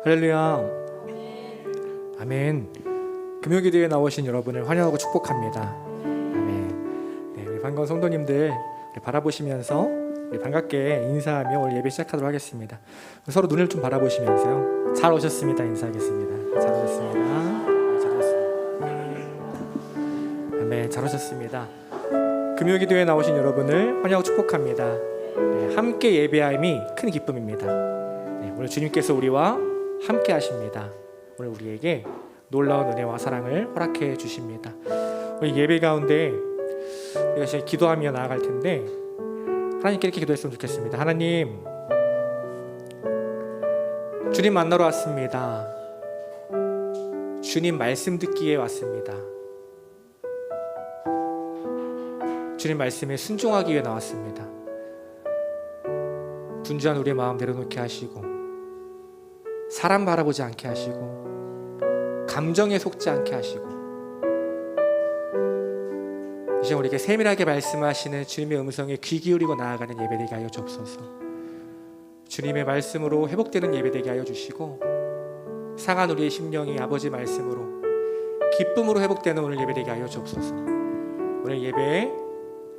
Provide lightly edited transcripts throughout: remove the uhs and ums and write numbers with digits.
할렐루야. 아멘. 금요기도에 나오신 여러분을 환영하고 축복합니다. 아멘. 네, 우리 반가운 성도님들 바라보시면서 우리 반갑게 인사하며 오늘 예배 시작하도록 하겠습니다. 서로 눈을 좀 바라보시면서요. 잘 오셨습니다. 인사하겠습니다. 잘 오셨습니다. 잘 오셨습니다. 아멘. 잘 오셨습니다. 금요기도에 나오신 여러분을 환영하고 축복합니다. 네, 함께 예배함이 큰 기쁨입니다. 네, 오늘 주님께서 우리와 함께 하십니다. 오늘 우리에게 놀라운 은혜와 사랑을 허락해 주십니다. 우리 예배 가운데 우리가 이제 기도하며 나아갈 텐데 하나님께 이렇게 기도했으면 좋겠습니다. 하나님, 주님 만나러 왔습니다. 주님 말씀 듣기에 왔습니다. 주님 말씀에 순종하기 위해 나왔습니다. 분주한 우리의 마음 내려놓게 하시고 사람 바라보지 않게 하시고 감정에 속지 않게 하시고 이제 우리에게 세밀하게 말씀하시는 주님의 음성에 귀 기울이고 나아가는 예배되게 하여 주옵소서. 주님의 말씀으로 회복되는 예배되게 하여 주시고 상한 우리의 심령이 아버지 말씀으로 기쁨으로 회복되는 오늘 예배되게 하여 주옵소서. 오늘 예배에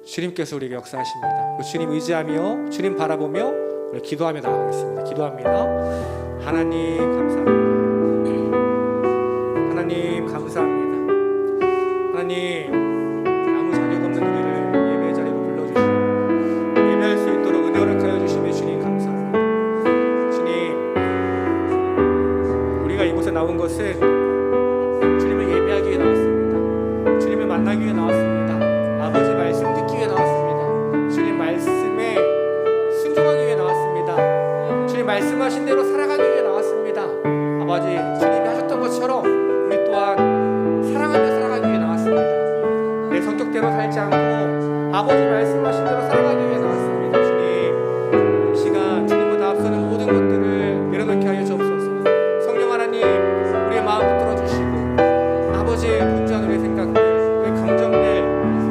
주님께서 우리에게 역사하십니다. 주님 의지하며 주님 바라보며 우리 기도하며 나아가겠습니다. 기도합니다. 하나님 감사합니다. 하나님 감사합니다. 하나님 아무 자격 없는 우리를 예배 자리로 불러주시고 예배할 수 있도록 은혜 허락하여 주시며 주님 감사합니다. 주님, 우리가 이곳에 나온 것은 주님을 예배하기 위해 나왔습니다. 주님을 만나기 위해 나왔습니다. 아버지 말씀 듣기 위해 나왔습니다. 주님 말씀에 순종하기 위해 나왔습니다. 주님 말씀하신 대로 살아가기 위해 나왔습니다. 아버지, 주님이 하셨던 것처럼 우리 또한 사랑하며 살아가기 위해 나왔습니다. 내 성격대로 살지 않고 아버지 말씀하신 대로 살아가기 위해 나왔습니다. 주님, 이 시간 주님보다 앞서는 모든 것들을 내려놓게 하여 주옵소서. 성령 하나님, 우리의 마음을 뚫어주시고 아버지의 분주한 우리의 생각들, 우리의 감정들,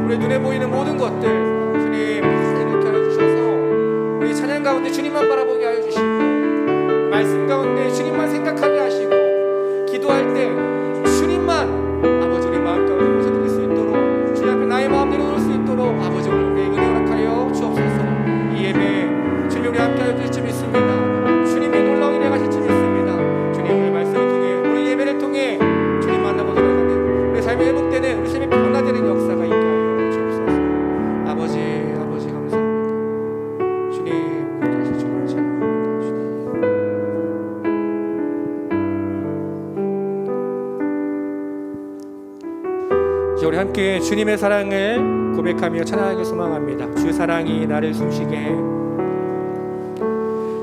우리의 눈에 보이는 모든 것들 주님 다 이렇게 하여 주셔서 우리 찬양 가운데 주님만 바라보게 하여 주시고 말씀 가운데 주님만 생각하게 하시고 기도할 때 주님만 아버지 우리 마음 가운데 모셔드릴 수 있도록 주님 앞에 나의 마음 내려놓을 수 있도록 아버지 오늘 우리에게 은혜 허락하여 주옵소서. 이 예배 주님 우리 함께 하여 주실 줄 믿습니다. 주님이 놀라운 일을 하실 줄 믿습니다. 주님 우리 말씀을 통해 오늘 예배를 통해 주님 만나고 돌아가는 우리 삶이 회복되는 우리 삶이 변화되는 역사가 있게 하여 주옵소서. 아버지 감사합니다. 주님 함께 하실 줄 찬양합니다. 이제 우리 함께 주님의 사랑을 고백하며 찬양하길 소망합니다. 주 사랑이 나를 숨쉬게 해.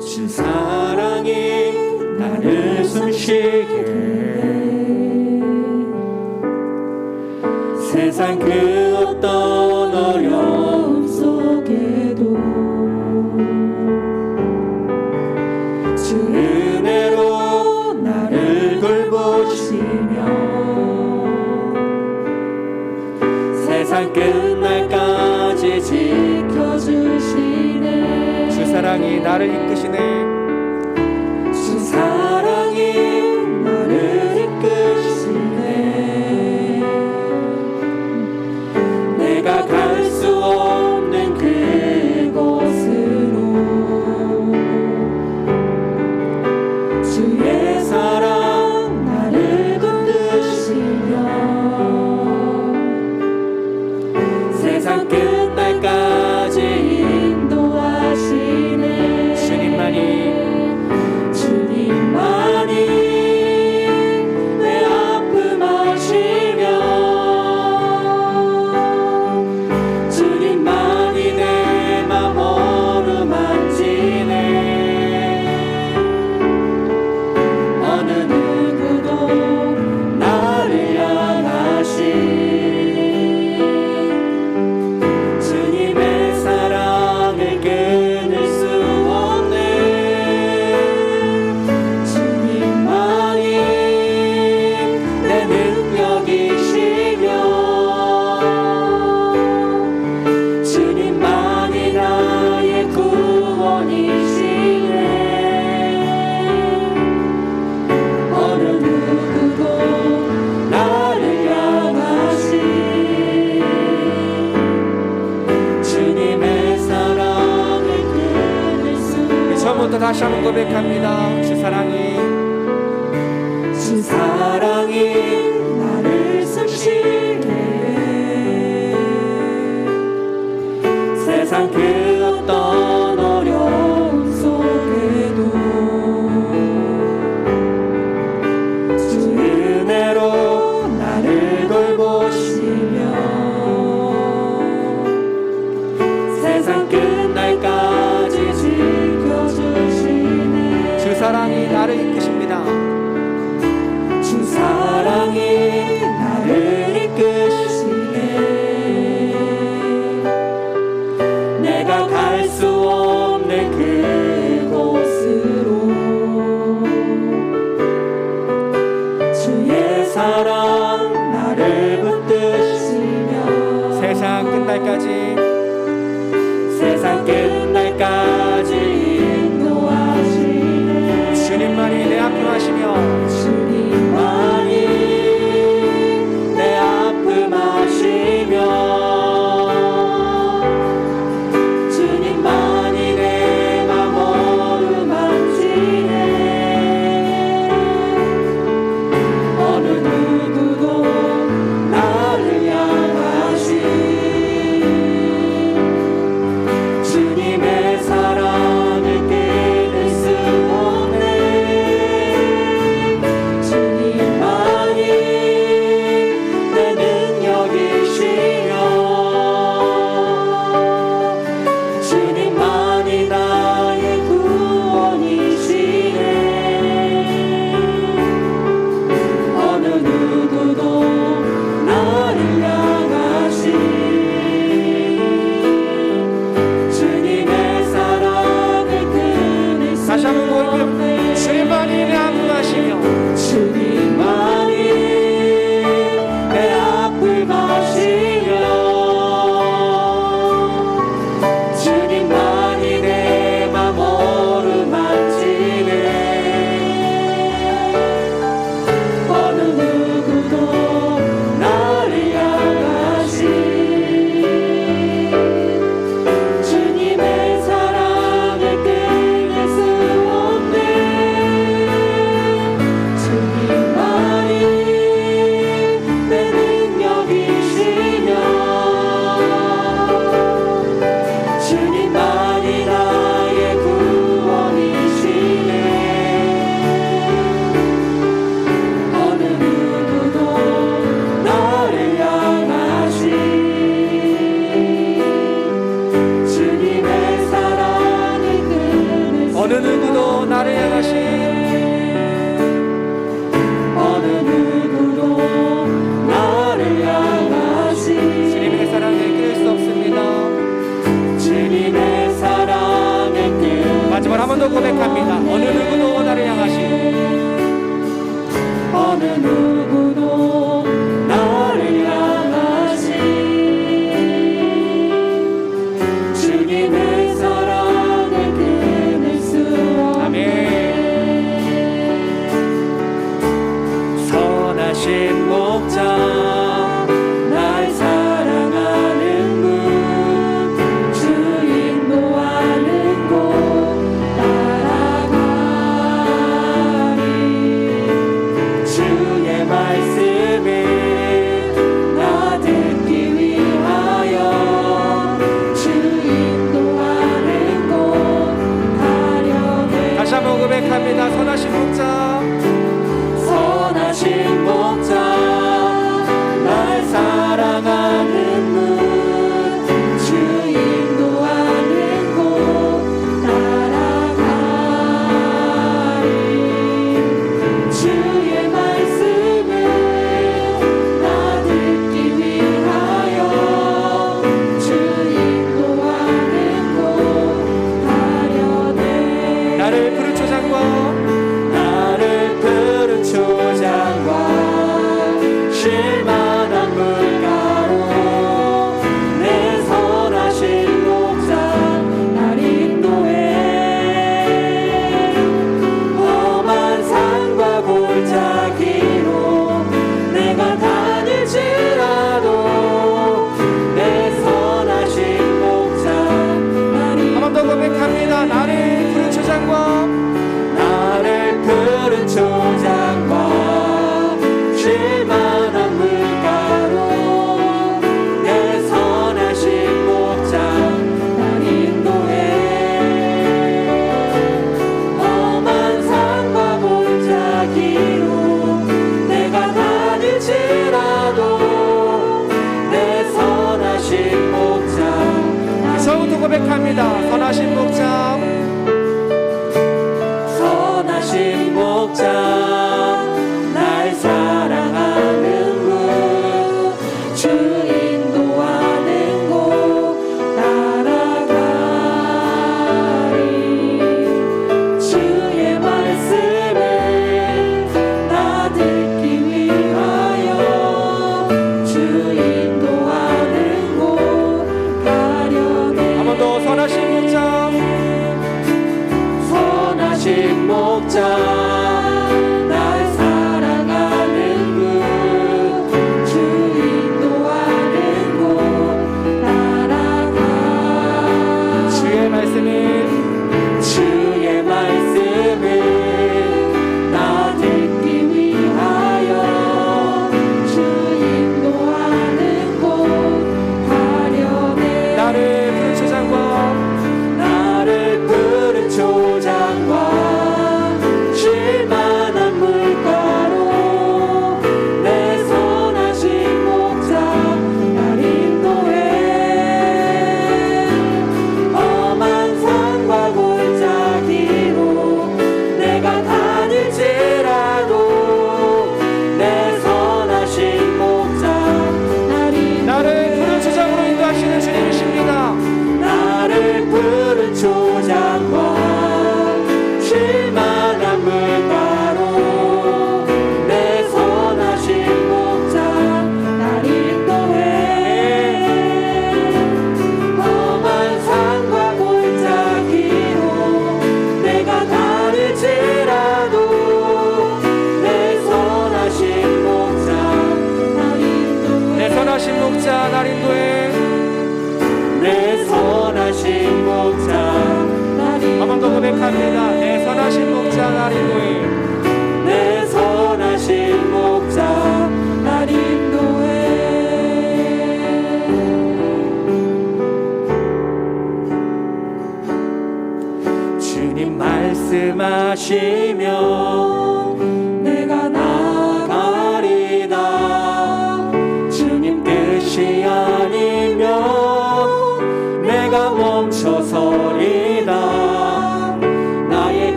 주 사랑이 나를 숨쉬게 해. 세상 그 어떤 어려움 속에도 주 은혜로 나를 돌보시며 세상 끝날까지 지켜주시네. 주 사랑이 나를 이끄시네. 주 사랑이 나를 이끄시네. 내가 갈 수 없는 그곳으로 주의 사랑 나를 붙드시며 세상 끝날까지 인도하시네. 주님만이 고백합니다. 주 사랑이 나를 숨쉬게 세상 그 어떤 어려움 속에도 주 은혜로 나를 돌보시며 세상 끝날까지 지켜주시네. 주 사랑이 나를 이끄십니다. 주 사랑이 나를 이끄시네. 내가 갈 수 없는 그곳으로 주의 사랑 나를 붙드시며 세상 끝날까지 세상 끝날까지 인도하시네. 주님만이 내 아픔 하시며 주님만이 내 아픔 하시며 주님만이 내 맘 어루만지네. 어느 누구도 나를 향하시 주님의 사랑을 끊을 수 없네. 주님만이 내 능력이시며 주님만이 나의 구원이시네. 어느 누구도 나를 향하시 주님의 사랑을 끊을 수 다시 한번 고백해요. 없네. 주님만이 내 아픔 하시며 주님만이 내 아픔 하시며 주님만이 내 맘 어루만지네. 어느 누구도 나를 향하시 주님의 사랑을 끊을 수 없네. 주님만이 내 능력이시며 주님만이 나의 구원이시네. 어느 누구도 나를 향하시 주님의 사랑을 끊을 수 어느 누구도 나를 향하시 어느 누구도 나를 향하시 주님의 사랑을 끊을 수 없습니다. 주님의 사랑을 끊을 마지막으로 한 번 더 고백합니다. 어느 누구도 나를 향하시 어느 누구도 나를 향하시 주님의 사랑을 끊을 수 없네. 선하신 목자 날 사랑하는 분 주 인도하는 곳 따라가리. 주의 말씀을 나 듣기 위하여 주 인도하는 곳 가려네. 다시 한번 고백합니다. 선하신 목자 선하신 목자 날 사랑하는 분 주 인도하는 곳 따라가리. 주의 말씀을 나 듣기 위하여 주 인도하는 곳 가려네. 나를 푸른 초장과 나를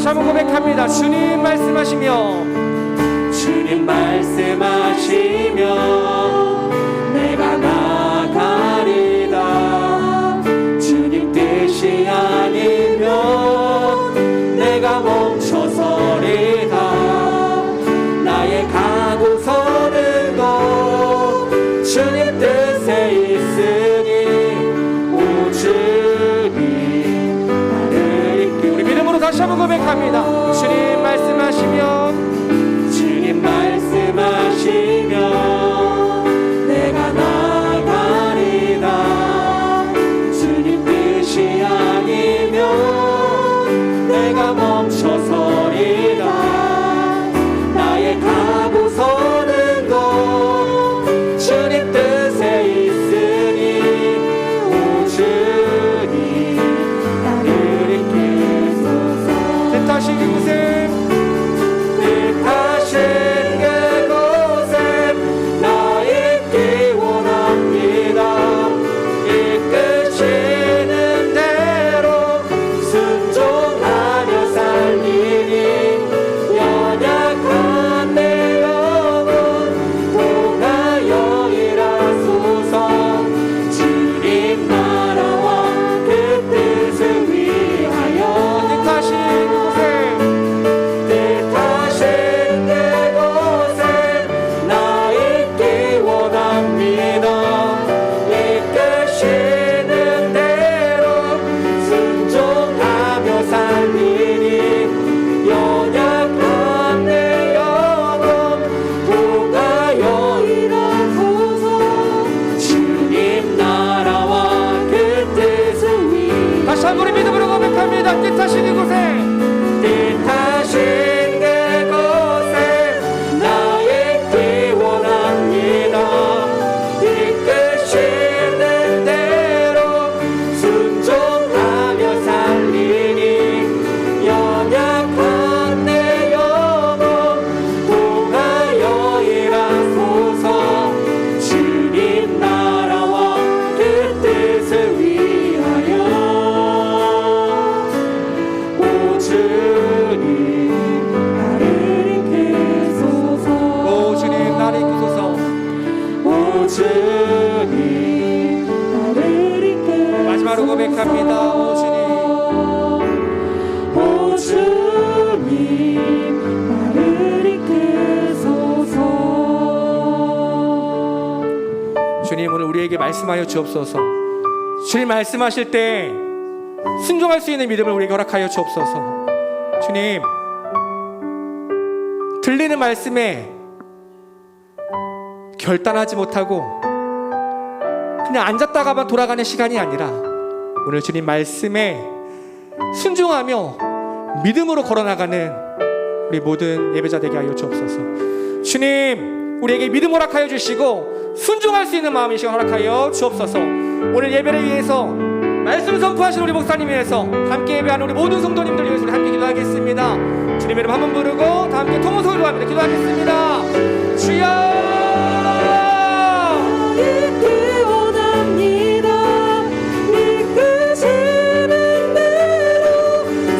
다시 한번 고백합니다. 주님 말씀하시며 주님 말씀하시며 내가 나가리다. 주님 뜻이 아니면 내가 멈춰서리다. 나의 가고 서는 곳 주님 뜻에 있으니 오 주님 나를 이끌. 우리 믿음으로 다시 한번 고백합니다. 주님 말씀하시며 주님 말씀하시며 내가 나가리다. 주님 뜻이 아니면 내가 멈춰서리다. 나의 가고 서는 곳 주님 뜻에 있으니 오 주님 나를 이끌소서. 뜻하신 그곳에 뜻하신 그곳에 나 있기 원합니다. 이끄시는 대로 순종하며 살리니 연약한 내 영혼 통하여 일하소서. 주님 나라와 그 뜻을 위하여 뜻하신 그곳에 뜻하신 그곳에 나 있기 원합니다. 이끄시는 대로 순종하며 살리니 연약한 내 영혼 통하여 일하소서. 주님 나라와 그 뜻을 위하여 다시 한번 우리 믿음으로 고백합니다. 뜻하신 그곳에 뜻하신 그곳에 나 있기 원합니다. 이끄시는 대로 순종하며 살리니 연약한 내 영혼 통하여 일하소서. 주님 나라와 그 뜻을 위하여 오 주님 나를 이끌소서. 오 주님 나를 이끄소서. 오 주님 나를 이끌소서. 마지막으로 고백합니다. 오 주님 오 주님 나를 이끌소서. 주님 오늘 우리에게 말씀하여 주옵소서. 주님 말씀하실 때 순종할 수 있는 믿음을 우리에게 허락하여 주옵소서. 주님 들리는 말씀에 결단하지 못하고 그냥 앉았다가만 돌아가는 시간이 아니라 오늘 주님 말씀에 순종하며 믿음으로 걸어나가는 우리 모든 예배자 되게 하여 주옵소서. 주님 우리에게 믿음 허락하여 주시고 순종할 수 있는 마음의 시간 허락하여 주옵소서. 오늘 예배를 위해서 말씀 선포하신 우리 목사님 위해서 함께 예배하는 우리 모든 성도님들 위해서 우리 함께 기도하겠습니다. 주님 이름 한번 부르고 다 함께 통성으로 합니다. 기도하겠습니다. 주여 있기 원합니다. 이끄시는 대로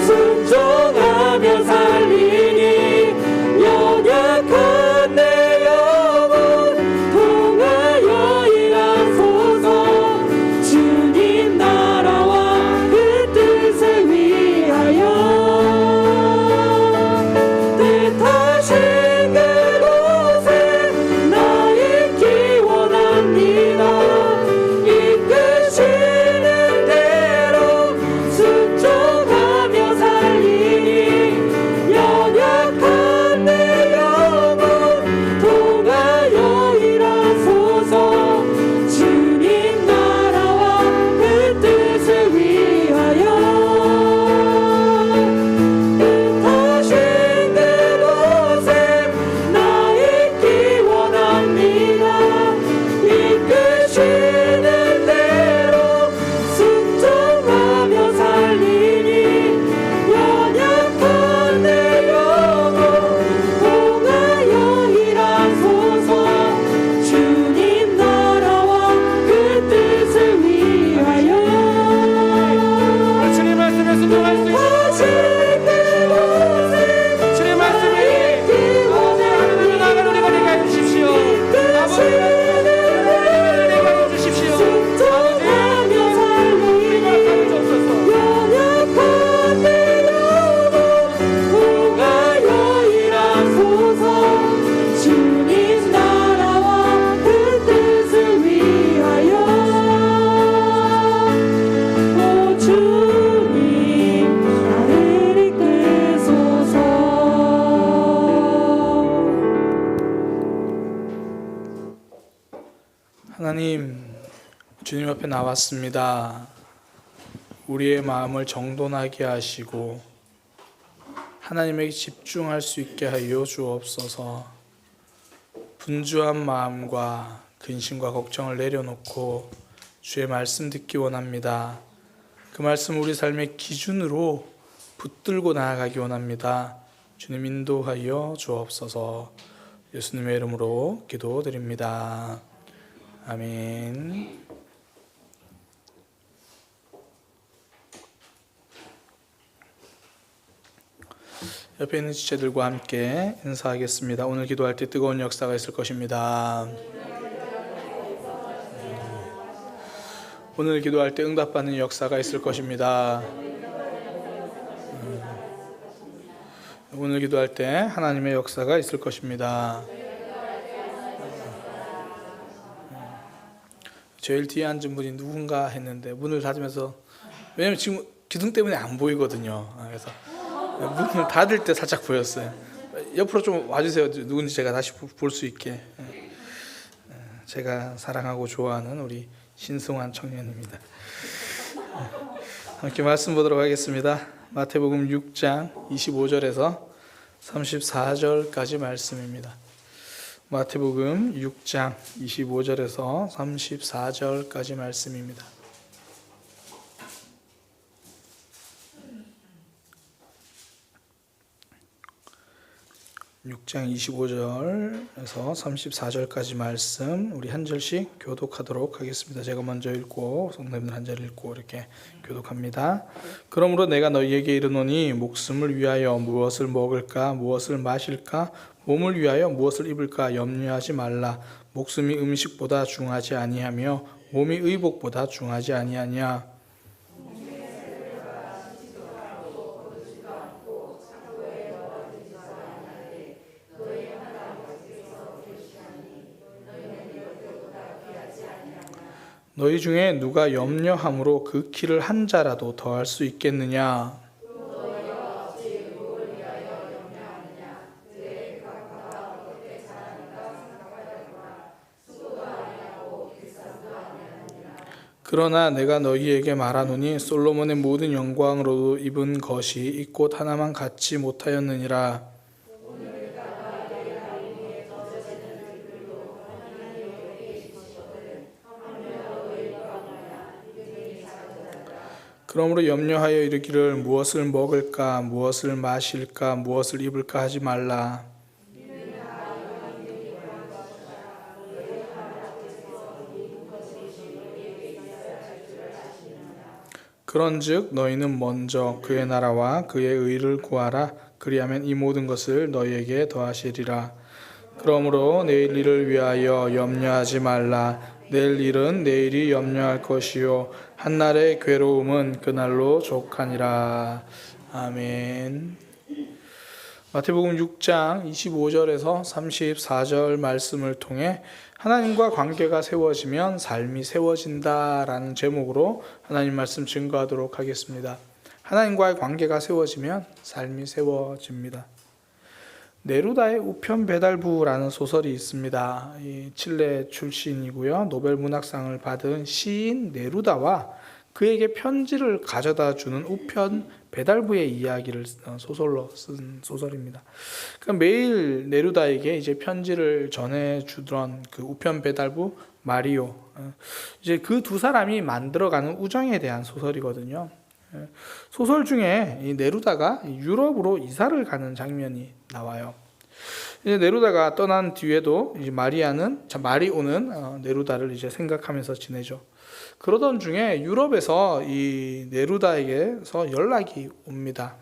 순종하며 살리니 연약한 내 영혼 통하여 일하소서. 주님 나라와 그 뜻을 위하여 뜻하신 그곳에 하나님, 주님 앞에 나왔습니다. 우리의 마음을 정돈하게 하시고 하나님에게 집중할 수 있게 하여 주옵소서. 분주한 마음과 근심과 걱정을 내려놓고 주의 말씀 듣기 원합니다. 그 말씀 우리 삶의 기준으로 붙들고 나아가기 원합니다. 주님 인도하여 주옵소서. 예수님의 이름으로 기도드립니다. 아멘. 옆에 있는 지체들과 함께 인사하겠습니다. 오늘 기도할 때 뜨거운 역사가 있을 것입니다. 오늘 기도할 때 응답받는 역사가 있을 것입니다. 오늘 기도할 때 하나님의 역사가 있을 것입니다. 제일 뒤에 앉은 분이 누군가 했는데 문을 닫으면서, 왜냐면 지금 기둥 때문에 안 보이거든요. 그래서 문을 닫을 때 살짝 보였어요. 옆으로 좀 와주세요. 누군지 제가 다시 볼 수 있게. 제가 사랑하고 좋아하는 우리 신승환 청년입니다. 함께 말씀 보도록 하겠습니다. 마태복음 6장 25절에서 34절까지 말씀입니다. 마태복음 6장 25절에서 34절까지 말씀입니다. 6장 25절에서 34절까지 말씀 우리 한 절씩 교독하도록 하겠습니다. 제가 먼저 읽고 성도님들 한 절 읽고 이렇게 교독합니다. 그러므로 내가 너희에게 이르노니 목숨을 위하여 무엇을 먹을까 무엇을 마실까 몸을 위하여 무엇을 입을까 염려하지 말라. 목숨이 음식보다 중하지 아니하며 몸이 의복보다 중하지 아니하냐. 너희 중에 누가 염려함으로 그 키를 한 자라도 더할 수 있겠느냐? 그러나 내가 너희에게 말하노니 솔로몬의 모든 영광으로도 입은 것이 이 꽃 하나만 갖지 못하였느니라. 그러므로 염려하여 이르기를 무엇을 먹을까 무엇을 마실까 무엇을 입을까 하지 말라. 그런즉 너희는 먼저 그의 나라와 그의 의를 구하라. 그리하면 이 모든 것을 너희에게 더하시리라. 그러므로 내일 일을 위하여 염려하지 말라. 내일 일은 내일이 염려할 것이요 한날의 괴로움은 그날로 족하니라. 아멘. 마태복음 6장 25절에서 34절 말씀을 통해 하나님과 관계가 세워지면 삶이 세워진다라는 제목으로 하나님 말씀 증거하도록 하겠습니다. 하나님과의 관계가 세워지면 삶이 세워집니다. 네루다의 우편 배달부라는 소설이 있습니다. 이 칠레 출신이고요. 노벨 문학상을 받은 시인 네루다와 그에게 편지를 가져다 주는 우편 배달부의 이야기를 소설로 쓴 소설입니다. 그러니까 매일 네루다에게 이제 편지를 전해 주던 그 우편 배달부 마리오, 이제 그 두 사람이 만들어가는 우정에 대한 소설이거든요. 소설 중에 이 네루다가 유럽으로 이사를 가는 장면이 나와요. 이제 네루다가 떠난 뒤에도 이제 마리오는 네루다를 이제 생각하면서 지내죠. 그러던 중에 유럽에서 이 네루다에게서 연락이 옵니다.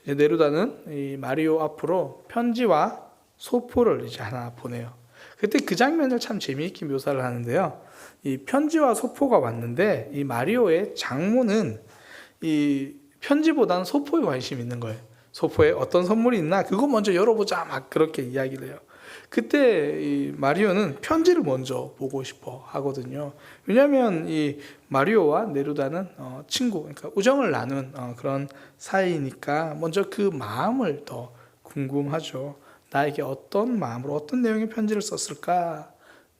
이제 네루다는 이 마리오 앞으로 편지와 소포를 이제 하나 보내요. 그때 그 장면을 참 재미있게 묘사를 하는데요. 이 편지와 소포가 왔는데 이 마리오의 장모는 이 편지보다는 소포에 관심이 있는 거예요. 소포에 어떤 선물이 있나 그거 먼저 열어보자 막 그렇게 이야기를 해요. 그때 이 마리오는 편지를 먼저 보고 싶어 하거든요. 왜냐하면 이 마리오와 네루다는 친구, 그러니까 우정을 나눈 그런 사이니까 먼저 그 마음을 더 궁금하죠. 나에게 어떤 마음으로 어떤 내용의 편지를 썼을까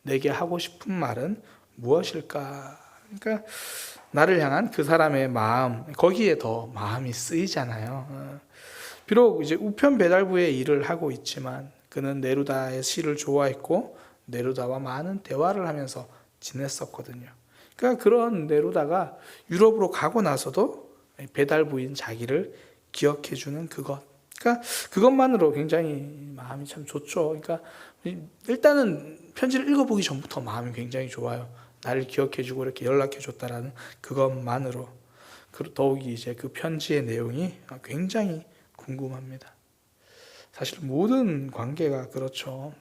내게 하고 싶은 말은 무엇일까? 그러니까 나를 향한 그 사람의 마음, 거기에 더 마음이 쓰이잖아요. 비록 이제 우편 배달부의 일을 하고 있지만 그는 네루다의 시를 좋아했고 네루다와 많은 대화를 하면서 지냈었거든요. 그러니까 그런 네루다가 유럽으로 가고 나서도 배달부인 자기를 기억해 주는 그것. 그러니까 그것만으로 굉장히 마음이 참 좋죠. 그러니까 일단은 편지를 읽어보기 전부터 마음이 굉장히 좋아요. 나를 기억해 주고 이렇게 연락해 줬다라는 그것만으로. 더욱이 이제 그 편지의 내용이 굉장히 궁금합니다. 사실 모든 관계가 그렇죠.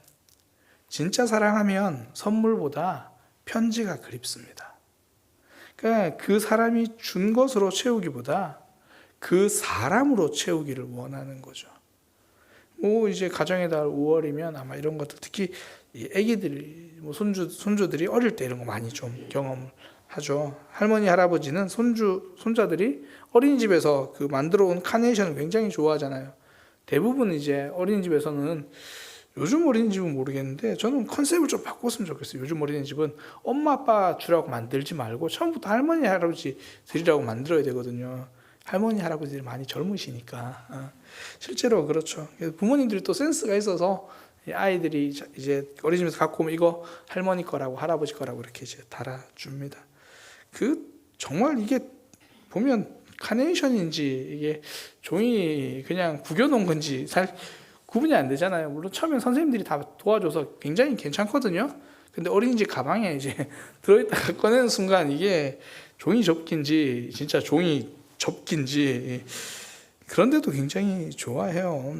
진짜 사랑하면 선물보다 편지가 그립습니다. 그러니까 그 사람이 준 것으로 채우기보다 그 사람으로 채우기를 원하는 거죠. 뭐 이제 가정의 달 5월이면 아마 이런 것들, 특히 이 아기들이 뭐 손주들이 어릴 때 이런 거 많이 좀 경험하죠. 할머니 할아버지는 손자들이 어린이집에서 그 만들어 온 카네이션을 굉장히 좋아하잖아요. 대부분 이제 어린이집에서는, 요즘 어린이집은 모르겠는데 저는 컨셉을 좀 바꿨으면 좋겠어요. 요즘 어린이집은 엄마 아빠 주라고 만들지 말고 처음부터 할머니 할아버지 드리라고 만들어야 되거든요. 할머니 할아버지들이 많이 젊으시니까. 실제로 그렇죠. 부모님들이 또 센스가 있어서 아이들이 이제 어린이집에서 갖고 오면 이거 할머니 거라고 할아버지 거라고 이렇게 이제 달아줍니다. 정말 이게 보면 카네이션인지 이게 종이 그냥 구겨놓은 건지 잘 구분이 안 되잖아요. 물론 처음엔 선생님들이 다 도와줘서 굉장히 괜찮거든요. 근데 어린이집 가방에 이제 들어있다가 꺼내는 순간 이게 종이 접기인지 진짜 종이 접기인지, 그런데도 굉장히 좋아해요.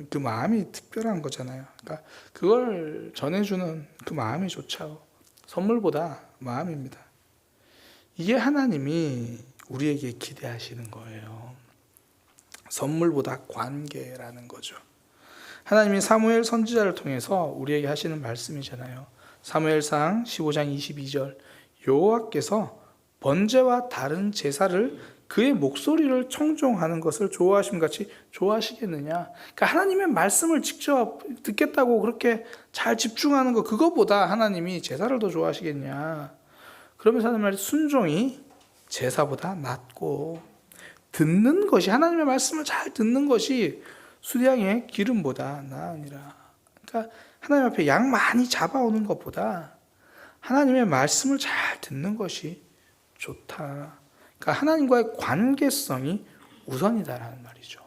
그 마음이 특별한 거잖아요. 그러니까 그걸 전해주는 그 마음이 좋죠. 선물보다 마음입니다. 이게 하나님이 우리에게 기대하시는 거예요. 선물보다 관계라는 거죠. 하나님이 사무엘 선지자를 통해서 우리에게 하시는 말씀이잖아요. 사무엘상 15장 22절, 여호와께서 번제와 다른 제사를 그의 목소리를 청종하는 것을 좋아하심 같이 좋아하시겠느냐. 그러니까 하나님의 말씀을 직접 듣겠다고 그렇게 잘 집중하는 거, 그거보다 하나님이 제사를 더 좋아하시겠냐. 그러면서 하는 말이 순종이 제사보다 낫고, 듣는 것이, 하나님의 말씀을 잘 듣는 것이 수량의 기름보다 나으니라. 그러니까 하나님 앞에 양 많이 잡아오는 것보다 하나님의 말씀을 잘 듣는 것이 좋다. 그러니까 하나님과의 관계성이 우선이다라는 말이죠.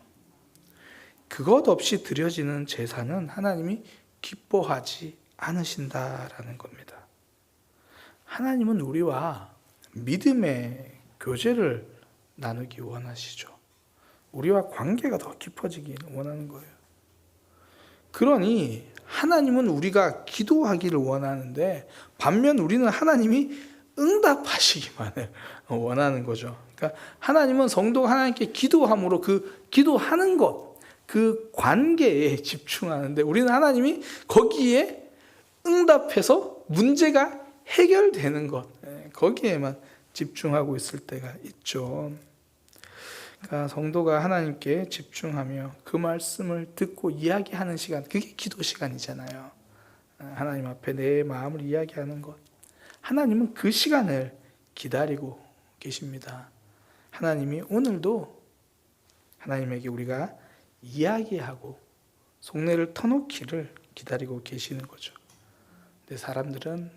그것 없이 드려지는 제사는 하나님이 기뻐하지 않으신다라는 겁니다. 하나님은 우리와 믿음의 교제를 나누기 원하시죠. 우리와 관계가 더 깊어지길 원하는 거예요. 그러니 하나님은 우리가 기도하기를 원하는데, 반면 우리는 하나님이 응답하시기만을 원하는 거죠. 그러니까 하나님은 성도가 하나님께 기도함으로 그 기도하는 것, 그 관계에 집중하는데, 우리는 하나님이 거기에 응답해서 문제가 해결되는 것, 거기에만 집중하고 있을 때가 있죠. 그러니까 성도가 하나님께 집중하며 그 말씀을 듣고 이야기하는 시간, 그게 기도 시간이잖아요. 하나님 앞에 내 마음을 이야기하는 것, 하나님은 그 시간을 기다리고 계십니다. 하나님이 오늘도 하나님에게 우리가 이야기하고 속내를 터놓기를 기다리고 계시는 거죠. 근데 사람들은